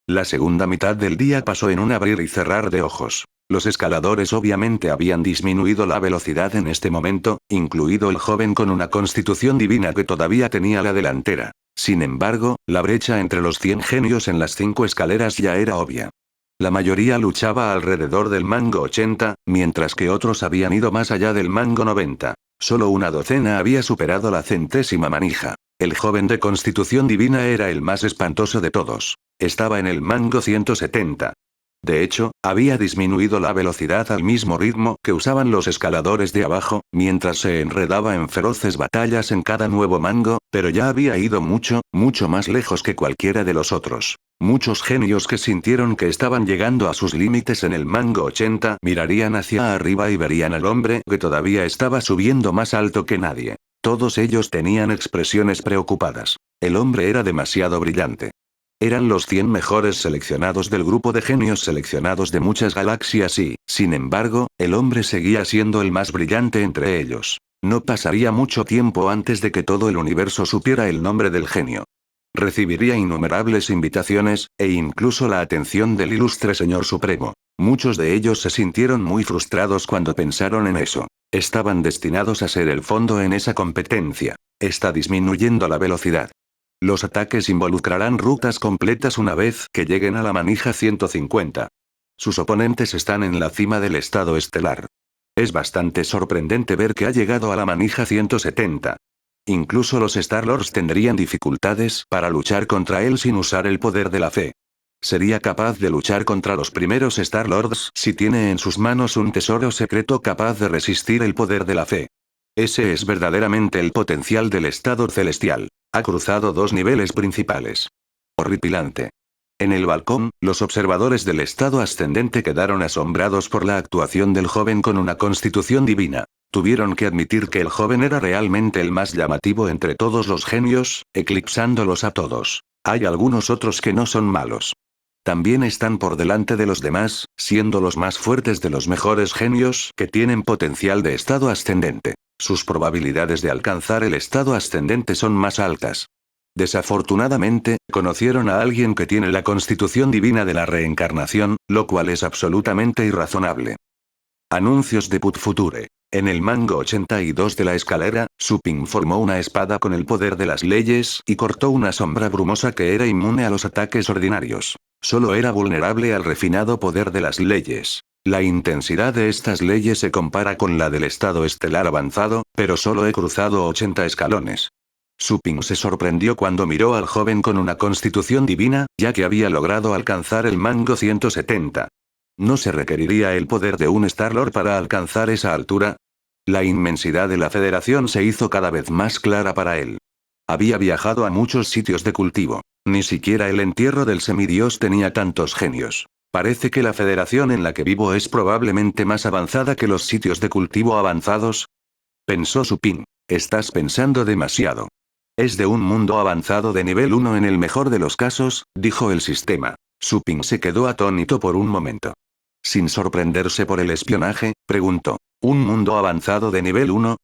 La segunda mitad del día pasó en un abrir y cerrar de ojos. Los escaladores obviamente habían disminuido la velocidad en este momento, incluido el joven con una constitución divina que todavía tenía la delantera. Sin embargo, la brecha entre los 100 genios en las 5 escaleras ya era obvia. La mayoría luchaba alrededor del mango 80, mientras que otros habían ido más allá del mango 90. Solo una docena había superado la 100ª manija. El joven de constitución divina era el más espantoso de todos. Estaba en el mango 170. De hecho, había disminuido la velocidad al mismo ritmo que usaban los escaladores de abajo, mientras se enredaba en feroces batallas en cada nuevo mango, pero ya había ido mucho, mucho más lejos que cualquiera de los otros. Muchos genios que sintieron que estaban llegando a sus límites en el mango 80 mirarían hacia arriba y verían al hombre que todavía estaba subiendo más alto que nadie. Todos ellos tenían expresiones preocupadas. El hombre era demasiado brillante. Eran los 100 mejores seleccionados del grupo de genios seleccionados de muchas galaxias y, sin embargo, el hombre seguía siendo el más brillante entre ellos. No pasaría mucho tiempo antes de que todo el universo supiera el nombre del genio. Recibiría innumerables invitaciones, e incluso la atención del ilustre Señor Supremo. Muchos de ellos se sintieron muy frustrados cuando pensaron en eso. Estaban destinados a ser el fondo en esa competencia. Está disminuyendo la velocidad. Los ataques involucrarán rutas completas una vez que lleguen a la manija 150. Sus oponentes están en la cima del estado estelar. Es bastante sorprendente ver que ha llegado a la manija 170. Incluso los Star-Lords tendrían dificultades para luchar contra él sin usar el poder de la fe. Sería capaz de luchar contra los primeros Star-Lords si tiene en sus manos un tesoro secreto capaz de resistir el poder de la fe. Ese es verdaderamente el potencial del estado celestial. Ha cruzado 2 niveles principales. Horripilante. En el balcón, los observadores del estado ascendente quedaron asombrados por la actuación del joven con una constitución divina. Tuvieron que admitir que el joven era realmente el más llamativo entre todos los genios, eclipsándolos a todos. Hay algunos otros que no son malos. También están por delante de los demás, siendo los más fuertes de los mejores genios que tienen potencial de estado ascendente. Sus probabilidades de alcanzar el estado ascendente son más altas. Desafortunadamente, conocieron a alguien que tiene la constitución divina de la reencarnación, lo cual es absolutamente irrazonable. Anuncios de Put Future. En el mango 82 de la escalera, Suping formó una espada con el poder de las leyes y cortó una sombra brumosa que era inmune a los ataques ordinarios. Solo era vulnerable al refinado poder de las leyes. La intensidad de estas leyes se compara con la del estado estelar avanzado, pero solo he cruzado 80 escalones. Suping se sorprendió cuando miró al joven con una constitución divina, ya que había logrado alcanzar el mango 170. ¿No se requeriría el poder de un Star-Lord para alcanzar esa altura? La inmensidad de la Federación se hizo cada vez más clara para él. Había viajado a muchos sitios de cultivo. Ni siquiera el entierro del semidios tenía tantos genios. Parece que la Federación en la que vivo es probablemente más avanzada que los sitios de cultivo avanzados. Pensó Suping. Estás pensando demasiado. Es de un mundo avanzado de nivel 1 en el mejor de los casos, dijo el sistema. Suping se quedó atónito por un momento. Sin sorprenderse por el espionaje, preguntó. ¿Un mundo avanzado de nivel 1?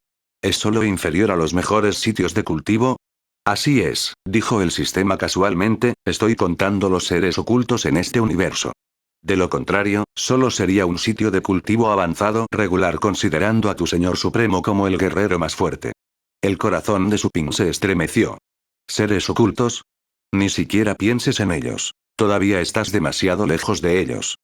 ¿Es solo inferior a los mejores sitios de cultivo? Así es, dijo el sistema casualmente, estoy contando los seres ocultos en este universo. De lo contrario, solo sería un sitio de cultivo avanzado regular considerando a tu Señor Supremo como el guerrero más fuerte. El corazón de Suping se estremeció. ¿Seres ocultos? Ni siquiera pienses en ellos. Todavía estás demasiado lejos de ellos.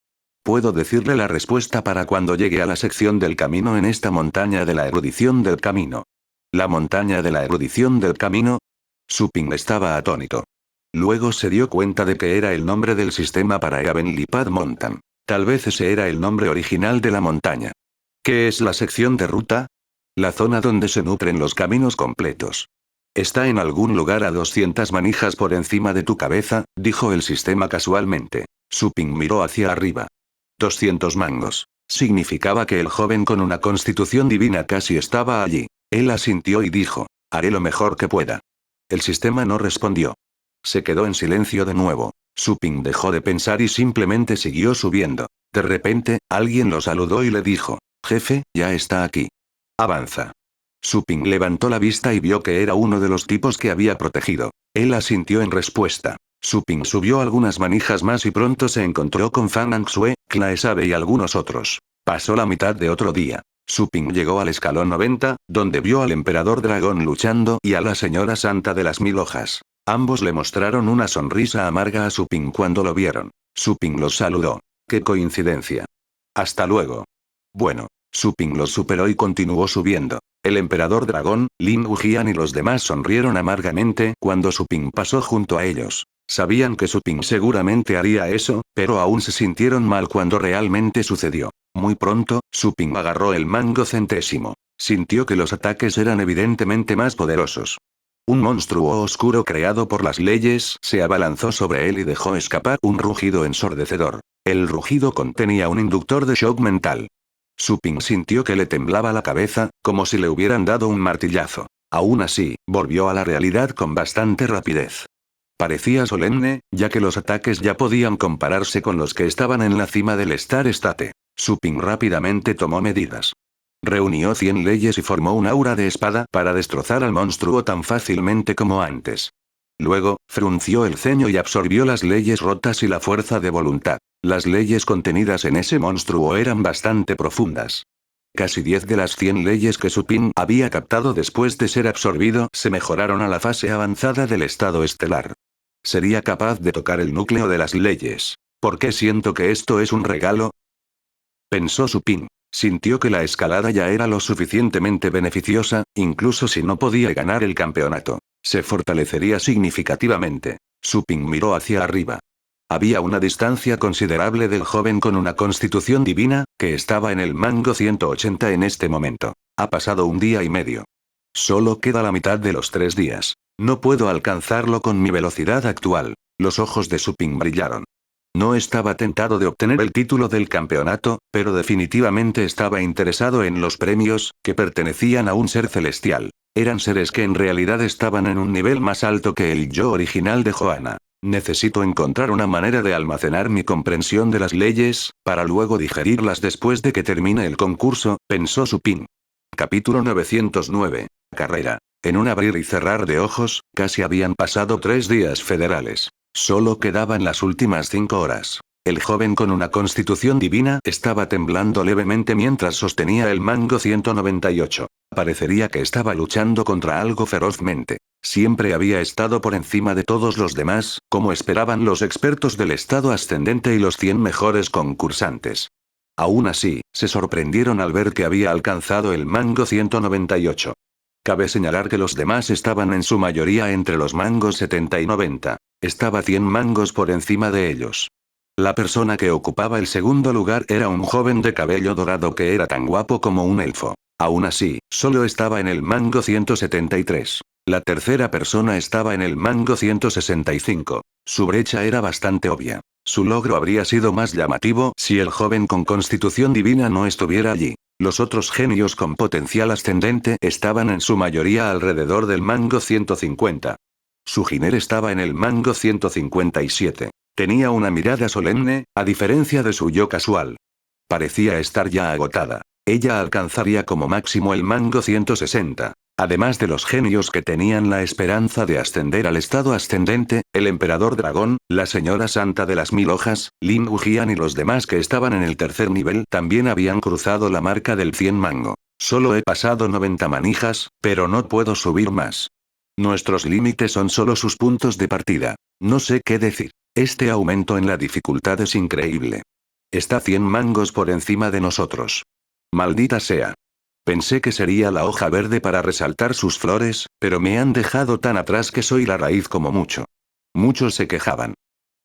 Puedo decirle la respuesta para cuando llegue a la sección del camino en esta montaña de la erudición del camino. ¿La montaña de la erudición del camino? Su Ping estaba atónito. Luego se dio cuenta de que era el nombre del sistema para Heavenly Path Mountain. Tal vez ese era el nombre original de la montaña. ¿Qué es la sección de ruta? La zona donde se nutren los caminos completos. Está en algún lugar a 200 manijas por encima de tu cabeza, dijo el sistema casualmente. Su Ping miró hacia arriba. 200 mangos. Significaba que el joven con una constitución divina casi estaba allí. Él asintió y dijo, haré lo mejor que pueda. El sistema no respondió. Se quedó en silencio de nuevo. Su Ping dejó de pensar y simplemente siguió subiendo. De repente, alguien lo saludó y le dijo, jefe, ya está aquí. Avanza. Su Ping levantó la vista y vio que era uno de los tipos que había protegido. Él asintió en respuesta. Su Ping subió algunas manijas más y pronto se encontró con Fan Angsue, Klaesabe y algunos otros. Pasó la mitad de otro día. Su Ping llegó al escalón 90, donde vio al emperador dragón luchando y a la señora santa de las 1000 hojas. Ambos le mostraron una sonrisa amarga a Su Ping cuando lo vieron. Su Ping los saludó. ¡Qué coincidencia! Hasta luego. Bueno. Su Ping los superó y continuó subiendo. El emperador dragón, Lin Wujian y los demás sonrieron amargamente cuando Su Ping pasó junto a ellos. Sabían que Su Ping seguramente haría eso, pero aún se sintieron mal cuando realmente sucedió. Muy pronto, Su Ping agarró el mango centésimo. Sintió que los ataques eran evidentemente más poderosos. Un monstruo oscuro creado por las leyes se abalanzó sobre él y dejó escapar un rugido ensordecedor. El rugido contenía un inductor de shock mental. Su Ping sintió que le temblaba la cabeza, como si le hubieran dado un martillazo. Aún así, volvió a la realidad con bastante rapidez. Parecía solemne, ya que los ataques ya podían compararse con los que estaban en la cima del Star State. Su Ping rápidamente tomó medidas. Reunió 100 leyes y formó un aura de espada para destrozar al monstruo tan fácilmente como antes. Luego, frunció el ceño y absorbió las leyes rotas y la fuerza de voluntad. Las leyes contenidas en ese monstruo eran bastante profundas. Casi 10 de las 100 leyes que Su Ping había captado después de ser absorbido se mejoraron a la fase avanzada del estado estelar. Sería capaz de tocar el núcleo de las leyes. ¿Por qué siento que esto es un regalo? Pensó Su Ping. Sintió que la escalada ya era lo suficientemente beneficiosa, incluso si no podía ganar el campeonato. Se fortalecería significativamente. Su Ping miró hacia arriba. Había una distancia considerable del joven con una constitución divina, que estaba en el mango 180 en este momento. Ha pasado un día y medio. Solo queda la mitad de los 3 días. No puedo alcanzarlo con mi velocidad actual. Los ojos de Su Ping brillaron. No estaba tentado de obtener el título del campeonato, pero definitivamente estaba interesado en los premios, que pertenecían a un ser celestial. Eran seres que en realidad estaban en un nivel más alto que el yo original de Johanna. Necesito encontrar una manera de almacenar mi comprensión de las leyes, para luego digerirlas después de que termine el concurso, pensó Su Ping. Capítulo 909. Carrera. En un abrir y cerrar de ojos, casi habían pasado 3 días federales. Solo quedaban las últimas 5 horas. El joven con una constitución divina estaba temblando levemente mientras sostenía el mango 198. Parecería que estaba luchando contra algo ferozmente. Siempre había estado por encima de todos los demás, como esperaban los expertos del estado ascendente y los 100 mejores concursantes. Aún así, se sorprendieron al ver que había alcanzado el mango 198. Cabe señalar que los demás estaban en su mayoría entre los mangos 70 y 90. Estaba 100 mangos por encima de ellos. La persona que ocupaba el segundo lugar era un joven de cabello dorado que era tan guapo como un elfo. Aún así, solo estaba en el mango 173. La tercera persona estaba en el mango 165. Su brecha era bastante obvia. Su logro habría sido más llamativo si el joven con constitución divina no estuviera allí. Los otros genios con potencial ascendente estaban en su mayoría alrededor del mango 150. Su Jiner estaba en el mango 157. Tenía una mirada solemne, a diferencia de su yo casual. Parecía estar ya agotada. Ella alcanzaría como máximo el mango 160. Además de los genios que tenían la esperanza de ascender al estado ascendente, el emperador dragón, la señora santa de las 1000 hojas, Lin Wujian y los demás que estaban en el tercer nivel también habían cruzado la marca del 100 mango. Solo he pasado 90 manijas, pero no puedo subir más. Nuestros límites son solo sus puntos de partida. No sé qué decir. Este aumento en la dificultad es increíble. Está 100 mangos por encima de nosotros. Maldita sea. Pensé que sería la hoja verde para resaltar sus flores, pero me han dejado tan atrás que soy la raíz como mucho. Muchos se quejaban.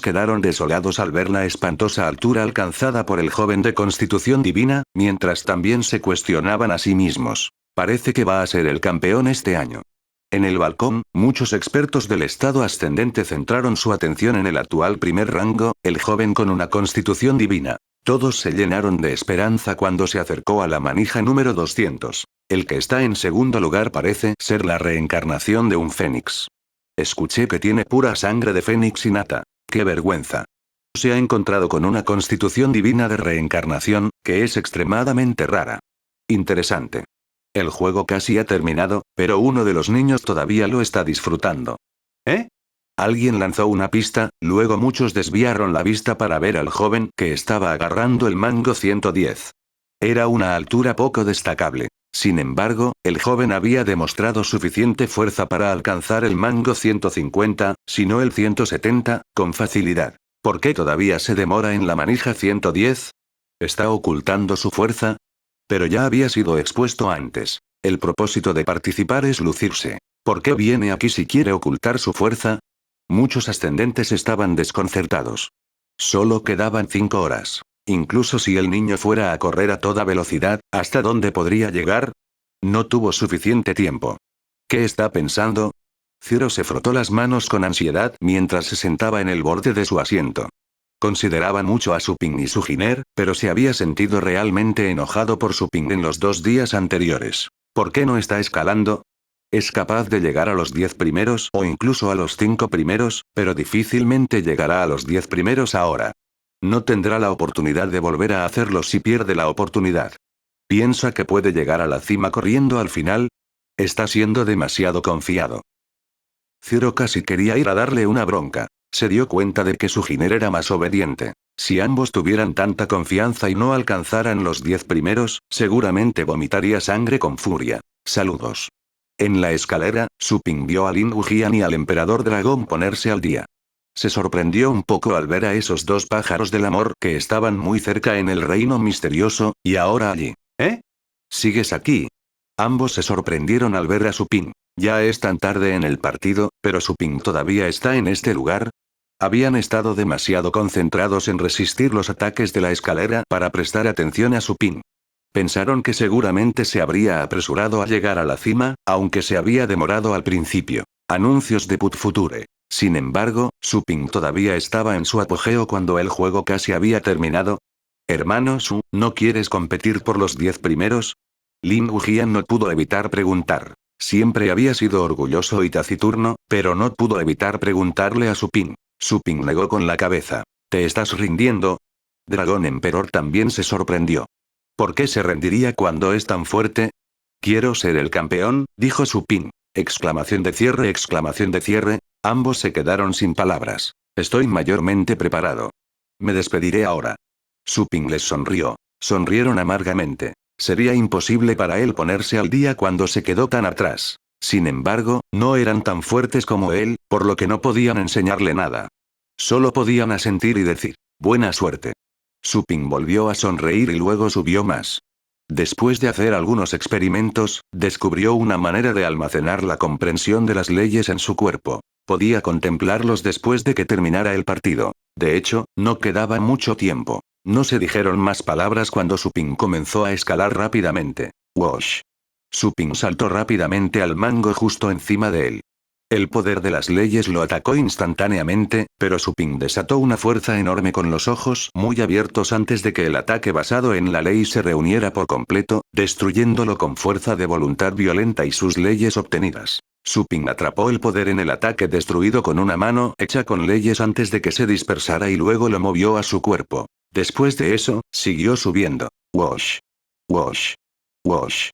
Quedaron desolados al ver la espantosa altura alcanzada por el joven de constitución divina, mientras también se cuestionaban a sí mismos. Parece que va a ser el campeón este año. En el balcón, muchos expertos del estado ascendente centraron su atención en el actual primer rango, el joven con una constitución divina. Todos se llenaron de esperanza cuando se acercó a la manija número 200. El que está en segundo lugar parece ser la reencarnación de un fénix. Escuché que tiene pura sangre de fénix innata. ¡Qué vergüenza! Se ha encontrado con una constitución divina de reencarnación, que es extremadamente rara. Interesante. El juego casi ha terminado, pero uno de los niños todavía lo está disfrutando. ¿Eh? Alguien lanzó una pista, luego muchos desviaron la vista para ver al joven que estaba agarrando el mango 110. Era una altura poco destacable. Sin embargo, el joven había demostrado suficiente fuerza para alcanzar el mango 150, si no el 170, con facilidad. ¿Por qué todavía se demora en la manija 110? ¿Está ocultando su fuerza? Pero ya había sido expuesto antes. El propósito de participar es lucirse. ¿Por qué viene aquí si quiere ocultar su fuerza? Muchos ascendentes estaban desconcertados. Solo quedaban 5 horas. Incluso si el niño fuera a correr a toda velocidad, ¿hasta dónde podría llegar? No tuvo suficiente tiempo. ¿Qué está pensando? Ciro se frotó las manos con ansiedad mientras se sentaba en el borde de su asiento. Consideraba mucho a Suping y su Giner, pero se había sentido realmente enojado por Suping en los 2 días anteriores. ¿Por qué no está escalando? Es capaz de llegar a los 10 primeros o incluso a los 5 primeros, pero difícilmente llegará a los 10 primeros ahora. No tendrá la oportunidad de volver a hacerlo si pierde la oportunidad. ¿Piensa que puede llegar a la cima corriendo al final? Está siendo demasiado confiado. Ciro casi quería ir a darle una bronca. Se dio cuenta de que su Giner era más obediente. Si ambos tuvieran tanta confianza y no alcanzaran los 10 primeros, seguramente vomitaría sangre con furia. Saludos. En la escalera, Suping vio a Lin Wujian y al emperador dragón ponerse al día. Se sorprendió un poco al ver a esos 2 pájaros del amor que estaban muy cerca en el reino misterioso, y ahora allí. ¿Eh? ¿Sigues aquí? Ambos se sorprendieron al ver a Suping. Ya es tan tarde en el partido, pero Suping todavía está en este lugar. Habían estado demasiado concentrados en resistir los ataques de la escalera para prestar atención a Suping. Pensaron que seguramente se habría apresurado a llegar a la cima, aunque se había demorado al principio. Anuncios de Put Future. Sin embargo, Suping todavía estaba en su apogeo cuando el juego casi había terminado. Hermano Su, ¿no quieres competir por los 10 primeros? Lin Wujian no pudo evitar preguntar. Siempre había sido orgulloso y taciturno, pero no pudo evitar preguntarle a Suping. Suping negó con la cabeza. ¿Te estás rindiendo? Dragón Emperor también se sorprendió. ¿Por qué se rendiría cuando es tan fuerte? Quiero ser el campeón, dijo Suping. Exclamación de cierre, ambos se quedaron sin palabras. Estoy mayormente preparado. Me despediré ahora. Suping les sonrió. Sonrieron amargamente. Sería imposible para él ponerse al día cuando se quedó tan atrás. Sin embargo, no eran tan fuertes como él, por lo que no podían enseñarle nada. Solo podían asentir y decir, buena suerte. Suping volvió a sonreír y luego subió más. Después de hacer algunos experimentos, descubrió una manera de almacenar la comprensión de las leyes en su cuerpo. Podía contemplarlos después de que terminara el partido. De hecho, no quedaba mucho tiempo. No se dijeron más palabras cuando Suping comenzó a escalar rápidamente. ¡Wosh! Suping saltó rápidamente al mango justo encima de él. El poder de las leyes lo atacó instantáneamente, pero Suping desató una fuerza enorme con los ojos muy abiertos antes de que el ataque basado en la ley se reuniera por completo, destruyéndolo con fuerza de voluntad violenta y sus leyes obtenidas. Suping atrapó el poder en el ataque destruido con una mano hecha con leyes antes de que se dispersara y luego lo movió a su cuerpo. Después de eso, siguió subiendo. Wosh. Wosh. Wosh.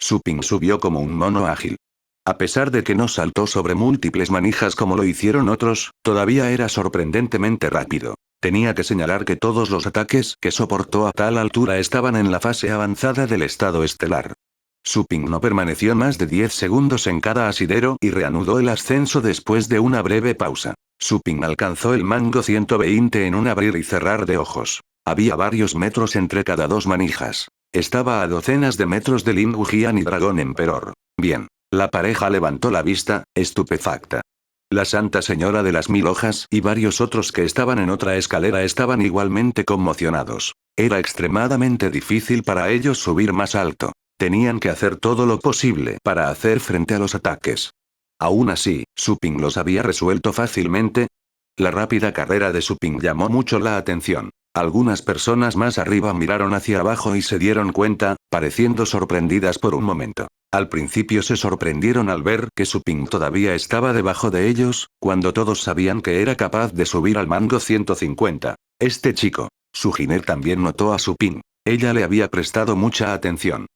Suping subió como un mono ágil. A pesar de que no saltó sobre múltiples manijas como lo hicieron otros, todavía era sorprendentemente rápido. Tenía que señalar que todos los ataques que soportó a tal altura estaban en la fase avanzada del estado estelar. Suping no permaneció más de 10 segundos en cada asidero y reanudó el ascenso después de una breve pausa. Suping alcanzó el mango 120 en un abrir y cerrar de ojos. Había varios metros entre cada dos manijas. Estaba a docenas de metros de Lin Wujian y Dragón Emperor. Bien. La pareja levantó la vista, estupefacta. La Santa Señora de las Mil Hojas y varios otros que estaban en otra escalera estaban igualmente conmocionados. Era extremadamente difícil para ellos subir más alto. Tenían que hacer todo lo posible para hacer frente a los ataques. Aún así, Suping los había resuelto fácilmente. La rápida carrera de Suping llamó mucho la atención. Algunas personas más arriba miraron hacia abajo y se dieron cuenta, pareciendo sorprendidas por un momento. Al principio se sorprendieron al ver que Suping todavía estaba debajo de ellos, cuando todos sabían que era capaz de subir al mango 150. Este chico, Sujiner también notó a Suping. Ella le había prestado mucha atención.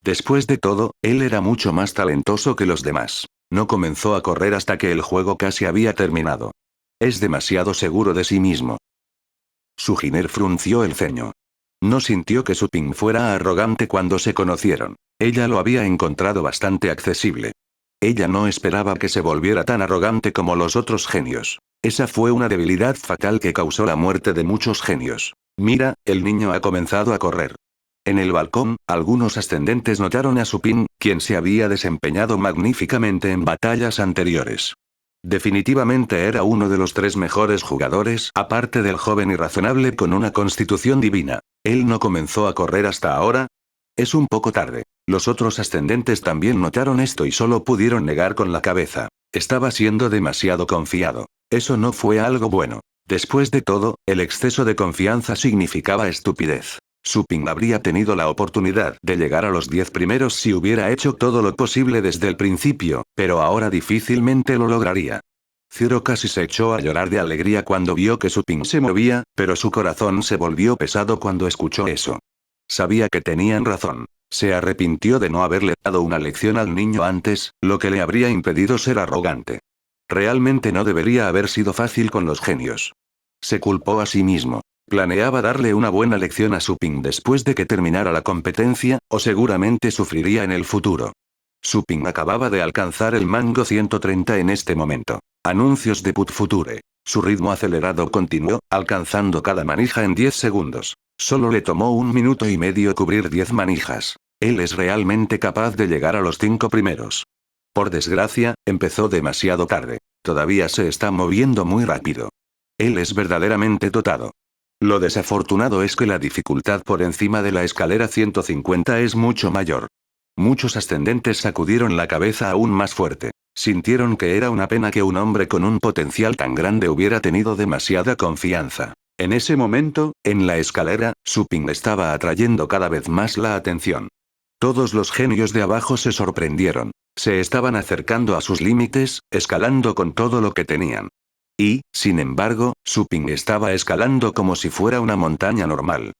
Después de todo, él era mucho más talentoso que los demás. No comenzó a correr hasta que el juego casi había terminado. Es demasiado seguro de sí mismo. Sujiner frunció el ceño. No sintió que Suping fuera arrogante cuando se conocieron. Ella lo había encontrado bastante accesible. Ella no esperaba que se volviera tan arrogante como los otros genios. Esa fue una debilidad fatal que causó la muerte de muchos genios. Mira, el niño ha comenzado a correr. En el balcón, algunos ascendentes notaron a Suping, quien se había desempeñado magníficamente en batallas anteriores. Definitivamente era uno de los 3 mejores jugadores, aparte del joven y razonable con una constitución divina. ¿Él no comenzó a correr hasta ahora? Es un poco tarde. Los otros ascendentes también notaron esto y solo pudieron negar con la cabeza. Estaba siendo demasiado confiado. Eso no fue algo bueno. Después de todo, el exceso de confianza significaba estupidez. Suping habría tenido la oportunidad de llegar a los 10 primeros si hubiera hecho todo lo posible desde el principio, pero ahora difícilmente lo lograría. Zero casi se echó a llorar de alegría cuando vio que Suping se movía, pero su corazón se volvió pesado cuando escuchó eso. Sabía que tenían razón. Se arrepintió de no haberle dado una lección al niño antes, lo que le habría impedido ser arrogante. Realmente no debería haber sido fácil con los genios. Se culpó a sí mismo. Planeaba darle una buena lección a Suping después de que terminara la competencia, o seguramente sufriría en el futuro. Suping acababa de alcanzar el mango 130 en este momento. Anuncios de Put Future. Su ritmo acelerado continuó, alcanzando cada manija en 10 segundos. Solo le tomó 1 minuto y medio cubrir 10 manijas. Él es realmente capaz de llegar a los 5 primeros. Por desgracia, empezó demasiado tarde. Todavía se está moviendo muy rápido. Él es verdaderamente dotado. Lo desafortunado es que la dificultad por encima de la escalera 150 es mucho mayor. Muchos ascendentes sacudieron la cabeza aún más fuerte. Sintieron que era una pena que un hombre con un potencial tan grande hubiera tenido demasiada confianza. En ese momento, en la escalera, Suping estaba atrayendo cada vez más la atención. Todos los genios de abajo se sorprendieron. Se estaban acercando a sus límites, escalando con todo lo que tenían. Y, sin embargo, Suping estaba escalando como si fuera una montaña normal.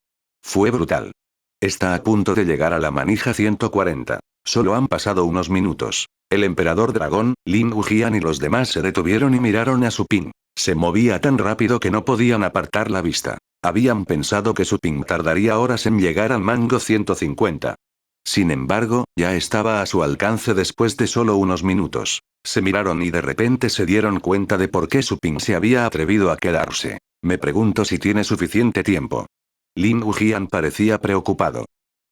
Fue brutal. Está a punto de llegar a la manija 140. Solo han pasado unos minutos. El emperador dragón, Lin Wujian y los demás se detuvieron y miraron a Suping. Se movía tan rápido que no podían apartar la vista. Habían pensado que Suping tardaría horas en llegar al mango 150. Sin embargo, ya estaba a su alcance después de solo unos minutos. Se miraron y de repente se dieron cuenta de por qué Suping se había atrevido a quedarse. Me pregunto si tiene suficiente tiempo. Lin Wujian parecía preocupado.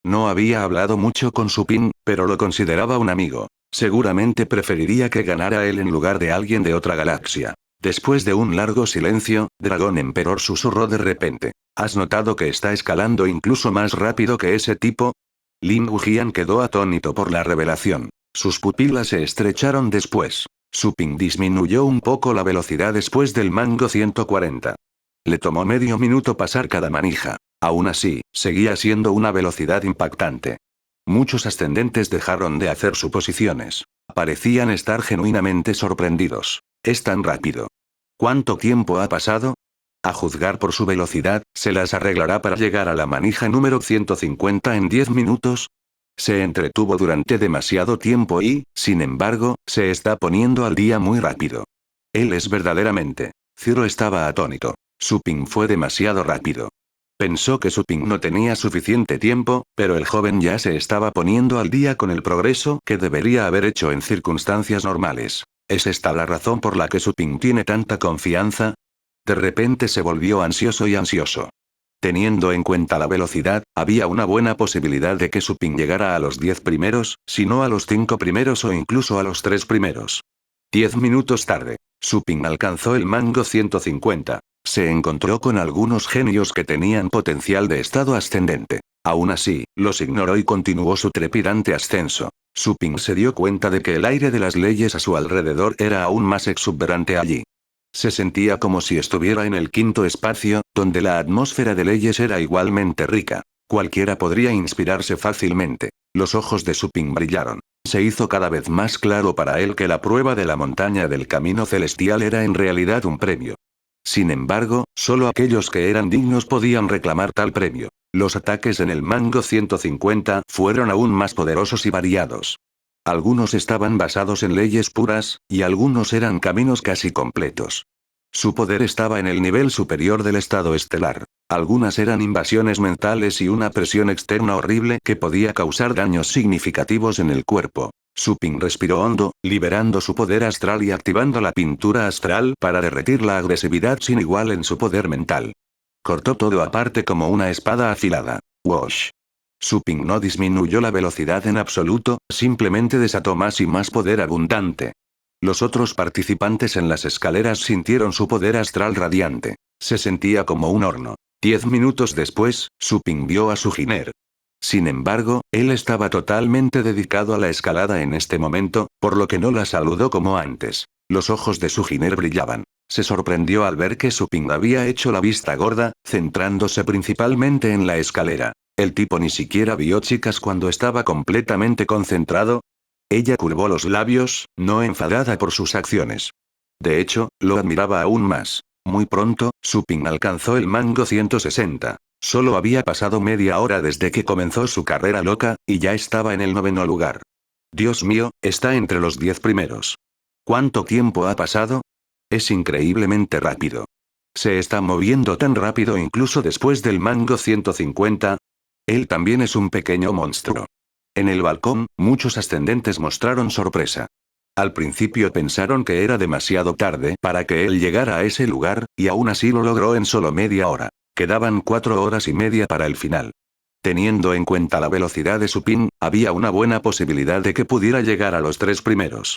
No había hablado mucho con Suping, pero lo consideraba un amigo. Seguramente preferiría que ganara él en lugar de alguien de otra galaxia. Después de un largo silencio, Dragón Emperor susurró de repente. ¿Has notado que está escalando incluso más rápido que ese tipo? Lin Wujian quedó atónito por la revelación. Sus pupilas se estrecharon después. Suping disminuyó un poco la velocidad después del mango 140. Le tomó medio minuto pasar cada manija. Aún así, seguía siendo una velocidad impactante. Muchos ascendentes dejaron de hacer suposiciones. Parecían estar genuinamente sorprendidos. Es tan rápido. ¿Cuánto tiempo ha pasado? A juzgar por su velocidad, ¿se las arreglará para llegar a la manija número 150 en 10 minutos? Se entretuvo durante demasiado tiempo y, sin embargo, se está poniendo al día muy rápido. Él es verdaderamente. Zero estaba atónito. Suping fue demasiado rápido. Pensó que Suping no tenía suficiente tiempo, pero el joven ya se estaba poniendo al día con el progreso que debería haber hecho en circunstancias normales. ¿Es esta la razón por la que Suping tiene tanta confianza? De repente se volvió ansioso y ansioso. Teniendo en cuenta la velocidad, había una buena posibilidad de que Suping llegara a los 10 primeros, si no a los 5 primeros o incluso a los 3 primeros. 10 minutos tarde, Suping alcanzó el mango 150. Se encontró con algunos genios que tenían potencial de estado ascendente. Aún así, los ignoró y continuó su trepidante ascenso. Suping se dio cuenta de que el aire de las leyes a su alrededor era aún más exuberante allí. Se sentía como si estuviera en el quinto espacio, donde la atmósfera de leyes era igualmente rica. Cualquiera podría inspirarse fácilmente. Los ojos de Suping brillaron. Se hizo cada vez más claro para él que la prueba de la montaña del camino celestial era en realidad un premio. Sin embargo, solo aquellos que eran dignos podían reclamar tal premio. Los ataques en el mango 150 fueron aún más poderosos y variados. Algunos estaban basados en leyes puras, y algunos eran caminos casi completos. Su poder estaba en el nivel superior del estado estelar. Algunas eran invasiones mentales y una presión externa horrible que podía causar daños significativos en el cuerpo. Suping respiró hondo, liberando su poder astral y activando la pintura astral para derretir la agresividad sin igual en su poder mental. Cortó todo aparte como una espada afilada. Whoosh. Suping no disminuyó la velocidad en absoluto, simplemente desató más y más poder abundante. Los otros participantes en las escaleras sintieron su poder astral radiante. Se sentía como un horno. 10 minutos después, Suping vio a su Giner. Sin embargo, él estaba totalmente dedicado a la escalada en este momento, por lo que no la saludó como antes. Los ojos de su Giner brillaban. Se sorprendió al ver que Suping había hecho la vista gorda, centrándose principalmente en la escalera. El tipo ni siquiera vio chicas cuando estaba completamente concentrado. Ella curvó los labios, no enfadada por sus acciones. De hecho, lo admiraba aún más. Muy pronto, Suping alcanzó el mango 160. Solo había pasado media hora desde que comenzó su carrera loca, y ya estaba en el 9º lugar. Dios mío, está entre los 10 primeros. ¿Cuánto tiempo ha pasado? Es increíblemente rápido. Se está moviendo tan rápido incluso después del mango 150. Él también es un pequeño monstruo. En el balcón, muchos ascendentes mostraron sorpresa. Al principio pensaron que era demasiado tarde para que él llegara a ese lugar, y aún así lo logró en solo media hora. Quedaban 4 horas y media para el final. Teniendo en cuenta la velocidad de Suping, había una buena posibilidad de que pudiera llegar a los 3 primeros.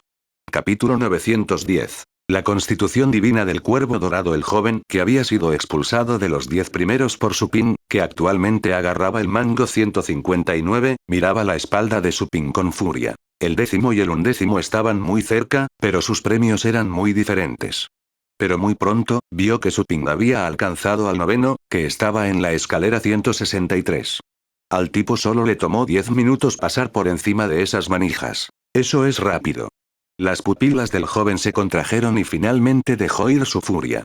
Capítulo 910. La constitución divina del cuervo dorado. El joven, que había sido expulsado de los 10 primeros por Suping, que actualmente agarraba el mango 159, miraba la espalda de Suping con furia. El 10º y el 11º estaban muy cerca, pero sus premios eran muy diferentes. Pero muy pronto, vio que Suping había alcanzado al 9º, que estaba en la escalera 163. Al tipo solo le tomó 10 minutos pasar por encima de esas manijas. Eso es rápido. Las pupilas del joven se contrajeron y finalmente dejó ir su furia.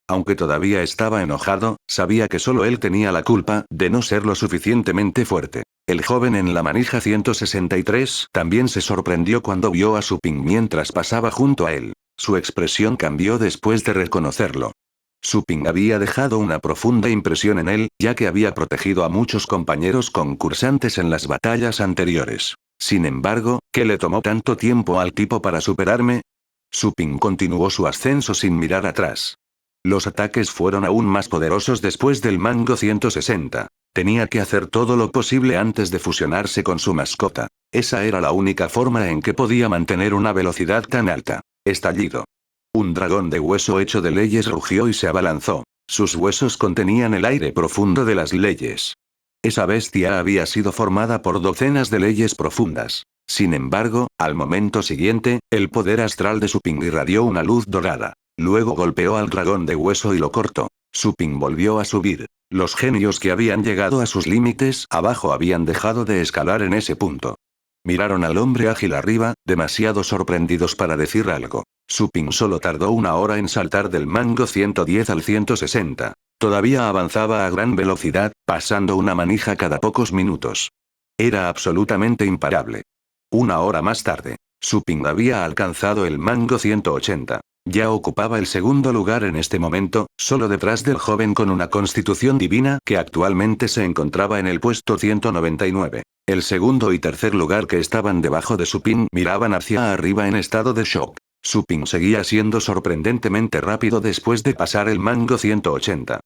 Aunque todavía estaba enojado, sabía que solo él tenía la culpa de no ser lo suficientemente fuerte. El joven en la manija 163 también se sorprendió cuando vio a Suping mientras pasaba junto a él. Su expresión cambió después de reconocerlo. Suping había dejado una profunda impresión en él, ya que había protegido a muchos compañeros concursantes en las batallas anteriores. Sin embargo, ¿qué le tomó tanto tiempo al tipo para superarme? Suping continuó su ascenso sin mirar atrás. Los ataques fueron aún más poderosos después del mango 160. Tenía que hacer todo lo posible antes de fusionarse con su mascota. Esa era la única forma en que podía mantener una velocidad tan alta. Estallido. Un dragón de hueso hecho de leyes rugió y se abalanzó. Sus huesos contenían el aire profundo de las leyes. Esa bestia había sido formada por docenas de leyes profundas. Sin embargo, al momento siguiente, el poder astral de Suping irradió una luz dorada. Luego golpeó al dragón de hueso y lo cortó. Suping volvió a subir. Los genios que habían llegado a sus límites abajo habían dejado de escalar en ese punto. Miraron al hombre ágil arriba, demasiado sorprendidos para decir algo. Suping solo tardó 1 hora en saltar del mango 110 al 160. Todavía avanzaba a gran velocidad, pasando una manija cada pocos minutos. Era absolutamente imparable. 1 hora más tarde, Suping había alcanzado el mango 180. Ya ocupaba el 2º lugar en este momento, solo detrás del joven con una constitución divina que actualmente se encontraba en el puesto 199. El 2º y 3er lugar que estaban debajo de Suping miraban hacia arriba en estado de shock. Su ping seguía siendo sorprendentemente rápido después de pasar el mango 180.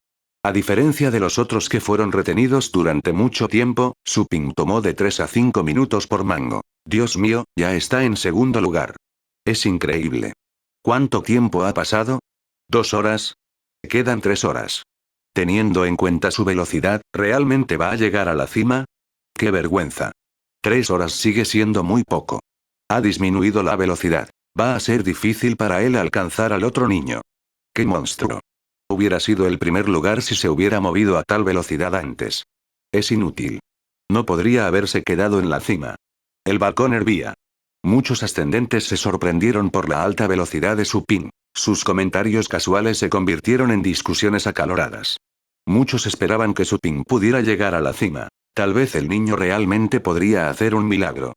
A diferencia de los otros que fueron retenidos durante mucho tiempo, su ping tomó de 3 a 5 minutos por mango. Dios mío, ya está en segundo lugar. Es increíble. ¿Cuánto tiempo ha pasado? ¿2 horas? Quedan 3 horas. Teniendo en cuenta su velocidad, ¿realmente va a llegar a la cima? ¡Qué vergüenza! 3 horas sigue siendo muy poco. Ha disminuido la velocidad. Va a ser difícil para él alcanzar al otro niño. ¡Qué monstruo! Hubiera sido el primer lugar si se hubiera movido a tal velocidad antes. Es inútil. No podría haberse quedado en la cima. El balcón hervía. Muchos ascendentes se sorprendieron por la alta velocidad de su ping. Sus comentarios casuales se convirtieron en discusiones acaloradas. Muchos esperaban que su ping pudiera llegar a la cima. Tal vez el niño realmente podría hacer un milagro.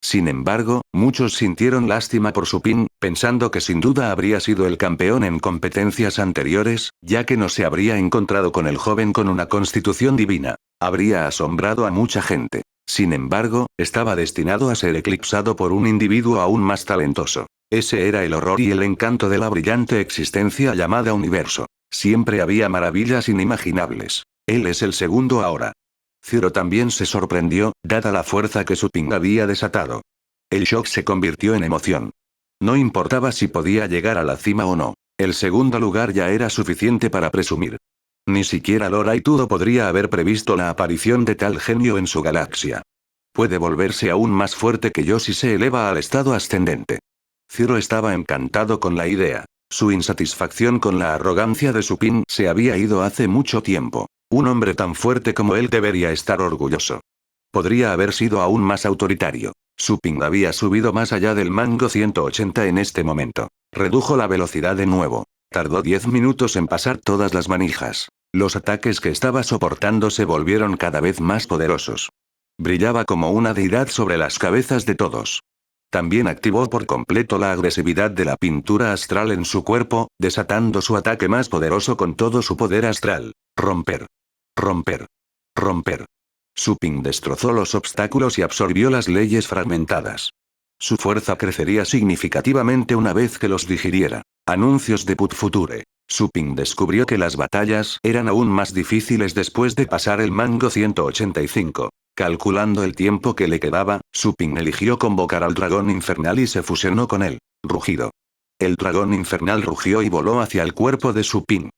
Sin embargo, muchos sintieron lástima por su ping, pensando que sin duda habría sido el campeón en competencias anteriores, ya que no se habría encontrado con el joven con una constitución divina. Habría asombrado a mucha gente. Sin embargo, estaba destinado a ser eclipsado por un individuo aún más talentoso. Ese era el horror y el encanto de la brillante existencia llamada universo. Siempre había maravillas inimaginables. Él es el segundo ahora. Zero también se sorprendió, dada la fuerza que su ping había desatado. El shock se convirtió en emoción. No importaba si podía llegar a la cima o no. El segundo lugar ya era suficiente para presumir. Ni siquiera Lora y Tudo podría haber previsto la aparición de tal genio en su galaxia. Puede volverse aún más fuerte que yo si se eleva al estado ascendente. Zero estaba encantado con la idea. Su insatisfacción con la arrogancia de su ping se había ido hace mucho tiempo. Un hombre tan fuerte como él debería estar orgulloso. Podría haber sido aún más autoritario. Su ping había subido más allá del mango 180 en este momento. Redujo la velocidad de nuevo. Tardó 10 minutos en pasar todas las manijas. Los ataques que estaba soportando se volvieron cada vez más poderosos. Brillaba como una deidad sobre las cabezas de todos. También activó por completo la agresividad de la pintura astral en su cuerpo, desatando su ataque más poderoso con todo su poder astral. Romper. Romper. Romper. Su ping destrozó los obstáculos y absorbió las leyes fragmentadas. Su fuerza crecería significativamente una vez que los digiriera. Anuncios de Put Future. Su ping descubrió que las batallas eran aún más difíciles después de pasar el mango 185. Calculando el tiempo que le quedaba, Su ping eligió convocar al dragón infernal y se fusionó con él. Rugido. El dragón infernal rugió y voló hacia el cuerpo de Su ping.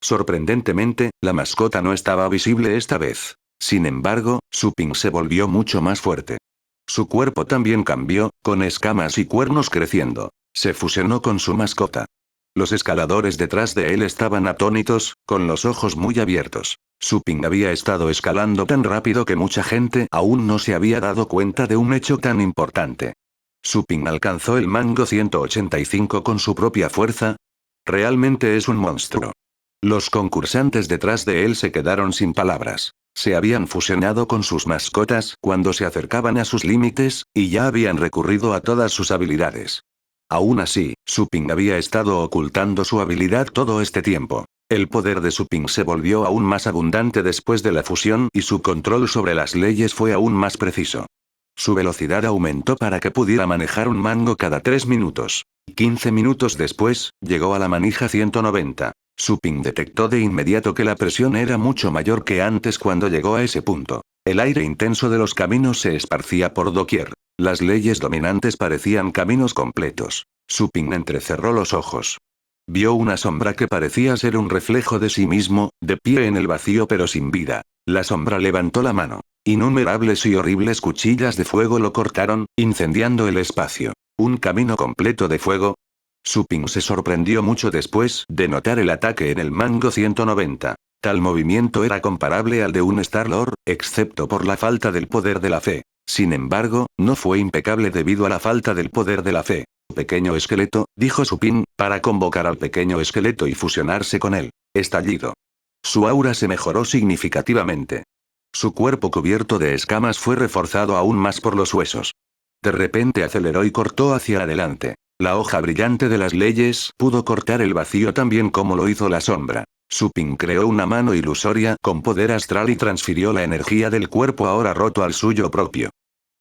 Sorprendentemente, la mascota no estaba visible esta vez. Sin embargo, Su ping se volvió mucho más fuerte. Su cuerpo también cambió, con escamas y cuernos creciendo. Se fusionó con su mascota. Los escaladores detrás de él estaban atónitos, con los ojos muy abiertos. Su ping había estado escalando tan rápido que mucha gente aún no se había dado cuenta de un hecho tan importante. Su ping alcanzó el mango 185 con su propia fuerza. Realmente es un monstruo. Los concursantes detrás de él se quedaron sin palabras. Se habían fusionado con sus mascotas cuando se acercaban a sus límites, y ya habían recurrido a todas sus habilidades. Aún así, Su ping había estado ocultando su habilidad todo este tiempo. El poder de Su ping se volvió aún más abundante después de la fusión y su control sobre las leyes fue aún más preciso. Su velocidad aumentó para que pudiera manejar un mango cada 3 minutos. 15 minutos después, llegó a la manija 190. Su ping detectó de inmediato que la presión era mucho mayor que antes cuando llegó a ese punto. El aire intenso de los caminos se esparcía por doquier. Las leyes dominantes parecían caminos completos. Su ping entrecerró los ojos. Vio una sombra que parecía ser un reflejo de sí mismo, de pie en el vacío pero sin vida. La sombra levantó la mano. Innumerables y horribles cuchillas de fuego lo cortaron, incendiando el espacio. ¿Un camino completo de fuego? Su ping se sorprendió mucho después de notar el ataque en el mango 190. Tal movimiento era comparable al de un Star-Lord, excepto por la falta del poder de la fe. Sin embargo, no fue impecable debido a la falta del poder de la fe. Pequeño esqueleto, dijo Su ping, para convocar al pequeño esqueleto y fusionarse con él. Estallido. Su aura se mejoró significativamente. Su cuerpo cubierto de escamas fue reforzado aún más por los huesos. De repente aceleró y cortó hacia adelante. La hoja brillante de las leyes pudo cortar el vacío tan bien como lo hizo la sombra. Su ping creó una mano ilusoria con poder astral y transfirió la energía del cuerpo ahora roto al suyo propio.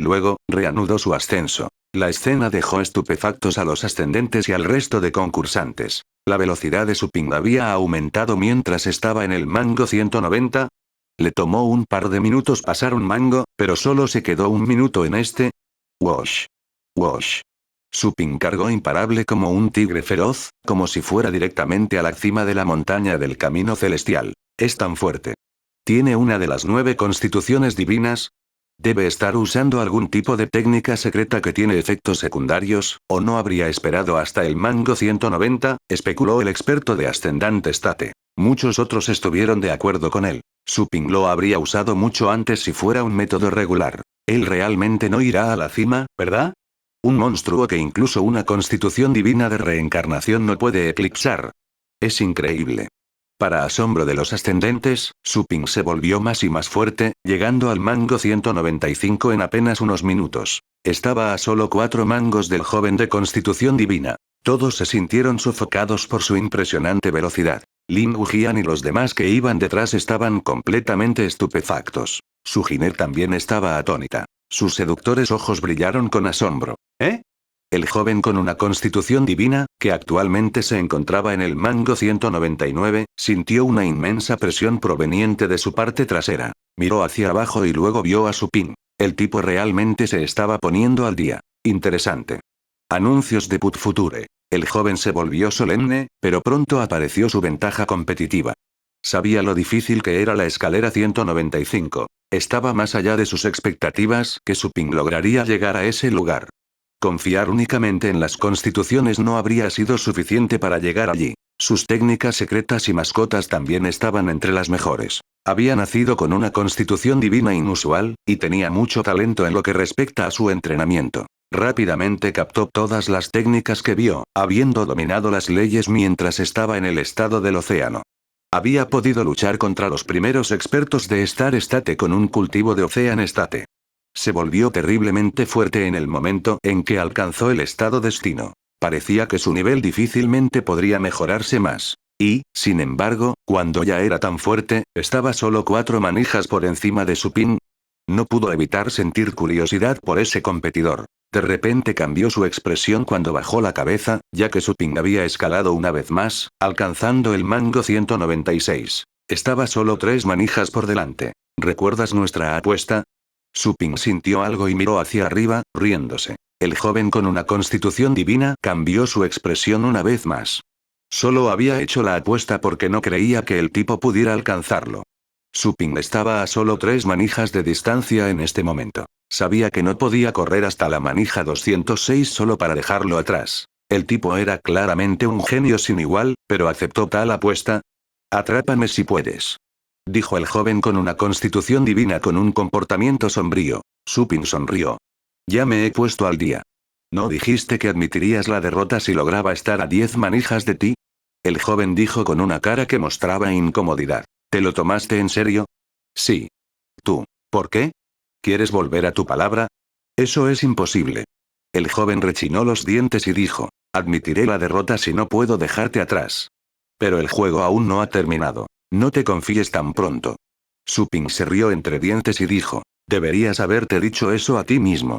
Luego, reanudó su ascenso. La escena dejó estupefactos a los ascendentes y al resto de concursantes. La velocidad de su ping había aumentado mientras estaba en el mango 190. Le tomó un par de minutos pasar un mango, pero solo se quedó un minuto en este. Wash. Wash. Su ping cargó imparable como un tigre feroz, como si fuera directamente a la cima de la montaña del camino celestial. Es tan fuerte. ¿Tiene una de las 9 constituciones divinas? ¿Debe estar usando algún tipo de técnica secreta que tiene efectos secundarios, o no habría esperado hasta el mango 190? Especuló el experto de Ascendante State. Muchos otros estuvieron de acuerdo con él. Su ping lo habría usado mucho antes si fuera un método regular. Él realmente no irá a la cima, ¿verdad? Un monstruo que incluso una constitución divina de reencarnación no puede eclipsar. Es increíble. Para asombro de los ascendentes, su ping se volvió más y más fuerte, llegando al mango 195 en apenas unos minutos. Estaba a solo 4 mangos del joven de constitución divina. Todos se sintieron sofocados por su impresionante velocidad. Lin Wujian y los demás que iban detrás estaban completamente estupefactos. Su Jiner también estaba atónita. Sus seductores ojos brillaron con asombro. ¿Eh? El joven con una constitución divina, que actualmente se encontraba en el mango 199, sintió una inmensa presión proveniente de su parte trasera. Miró hacia abajo y luego vio a su ping. El tipo realmente se estaba poniendo al día. Interesante. Anuncios de Put Future. El joven se volvió solemne, pero pronto apareció su ventaja competitiva. Sabía lo difícil que era la escalera 195. Estaba más allá de sus expectativas que su ping lograría llegar a ese lugar. Confiar únicamente en las constituciones no habría sido suficiente para llegar allí. Sus técnicas secretas y mascotas también estaban entre las mejores. Había nacido con una constitución divina inusual, y tenía mucho talento en lo que respecta a su entrenamiento. Rápidamente captó todas las técnicas que vio, habiendo dominado las leyes mientras estaba en el estado del océano. Había podido luchar contra los primeros expertos de Star State con un cultivo de Ocean State. Se volvió terriblemente fuerte en el momento en que alcanzó el estado destino. Parecía que su nivel difícilmente podría mejorarse más. Y, sin embargo, cuando ya era tan fuerte, estaba solo 4 manijas por encima de su ping. No pudo evitar sentir curiosidad por ese competidor. De repente cambió su expresión cuando bajó la cabeza, ya que su ping había escalado una vez más, alcanzando el mango 196. Estaba solo 3 manijas por delante. ¿Recuerdas nuestra apuesta? Su ping sintió algo y miró hacia arriba, riéndose. El joven con una constitución divina cambió su expresión una vez más. Solo había hecho la apuesta porque no creía que el tipo pudiera alcanzarlo. Su ping estaba a solo 3 manijas de distancia en este momento. Sabía que no podía correr hasta la manija 206 solo para dejarlo atrás. El tipo era claramente un genio sin igual, pero aceptó tal apuesta. Atrápame si puedes. Dijo el joven con una constitución divina con un comportamiento sombrío. Su ping sonrió. Ya me he puesto al día. ¿No dijiste que admitirías la derrota si lograba estar a 10 manijas de ti? El joven dijo con una cara que mostraba incomodidad. ¿Te lo tomaste en serio? Sí. ¿Tú? ¿Por qué? ¿Quieres volver a tu palabra? Eso es imposible. El joven rechinó los dientes y dijo. Admitiré la derrota si no puedo dejarte atrás. Pero el juego aún no ha terminado. No te confíes tan pronto. Su ping se rió entre dientes y dijo. Deberías haberte dicho eso a ti mismo.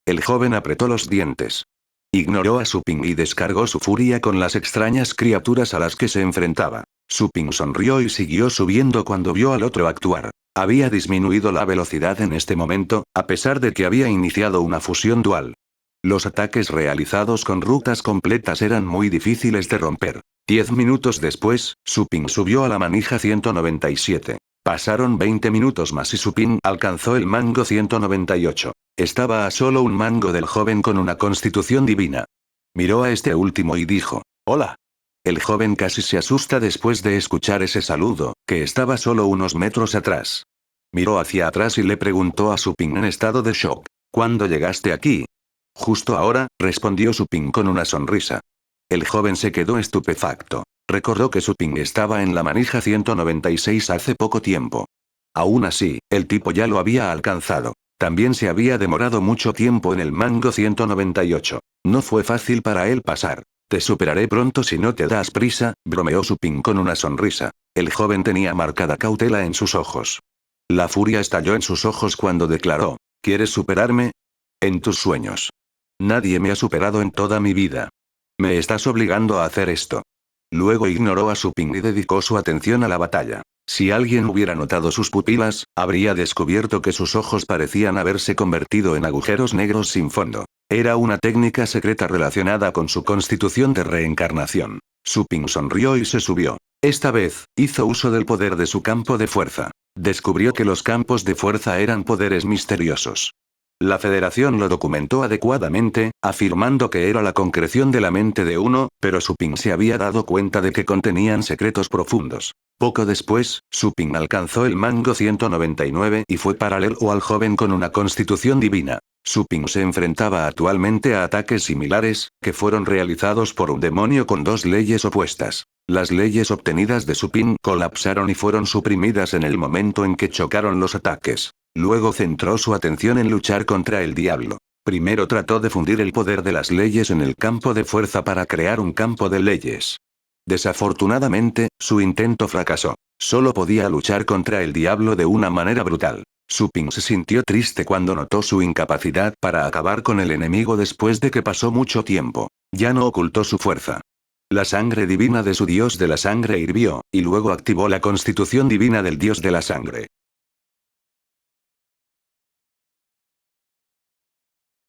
El joven apretó los dientes. Ignoró a Su ping y descargó su furia con las extrañas criaturas a las que se enfrentaba. Su ping sonrió y siguió subiendo cuando vio al otro actuar. Había disminuido la velocidad en este momento, a pesar de que había iniciado una fusión dual. Los ataques realizados con rutas completas eran muy difíciles de romper. 10 minutos después, Su ping subió a la manija 197. Pasaron 20 minutos más y Su ping alcanzó el mango 198. Estaba a solo un mango del joven con una constitución divina. Miró a este último y dijo, «Hola». El joven casi se asusta después de escuchar ese saludo, que estaba solo unos metros atrás. Miró hacia atrás y le preguntó a Su ping en estado de shock, «¿Cuándo llegaste aquí?» Justo ahora, respondió Su ping con una sonrisa. El joven se quedó estupefacto. Recordó que Su ping estaba en la manija 196 hace poco tiempo. Aún así, el tipo ya lo había alcanzado. También se había demorado mucho tiempo en el mango 198. No fue fácil para él pasar. Te superaré pronto si no te das prisa, bromeó Su ping con una sonrisa. El joven tenía marcada cautela en sus ojos. La furia estalló en sus ojos cuando declaró. ¿Quieres superarme? En tus sueños. Nadie me ha superado en toda mi vida. Me estás obligando a hacer esto. Luego ignoró a Su Ping y dedicó su atención a la batalla. Si alguien hubiera notado sus pupilas, habría descubierto que sus ojos parecían haberse convertido en agujeros negros sin fondo. Era una técnica secreta relacionada con su constitución de reencarnación. Su Ping sonrió y se subió. Esta vez, hizo uso del poder de su campo de fuerza. Descubrió que los campos de fuerza eran poderes misteriosos. La Federación lo documentó adecuadamente, afirmando que era la concreción de la mente de uno, pero Su Ping se había dado cuenta de que contenían secretos profundos. Poco después, Su Ping alcanzó el mango 199 y fue paralelo al joven con una constitución divina. Su Ping se enfrentaba actualmente a ataques similares, que fueron realizados por un demonio con dos leyes opuestas. Las leyes obtenidas de Su Ping colapsaron y fueron suprimidas en el momento en que chocaron los ataques. Luego centró su atención en luchar contra el diablo. Primero trató de fundir el poder de las leyes en el campo de fuerza para crear un campo de leyes. Desafortunadamente, su intento fracasó. Solo podía luchar contra el diablo de una manera brutal. Su Ping se sintió triste cuando notó su incapacidad para acabar con el enemigo después de que pasó mucho tiempo. Ya no ocultó su fuerza. La sangre divina de su dios de la sangre hirvió, y luego activó la constitución divina del dios de la sangre.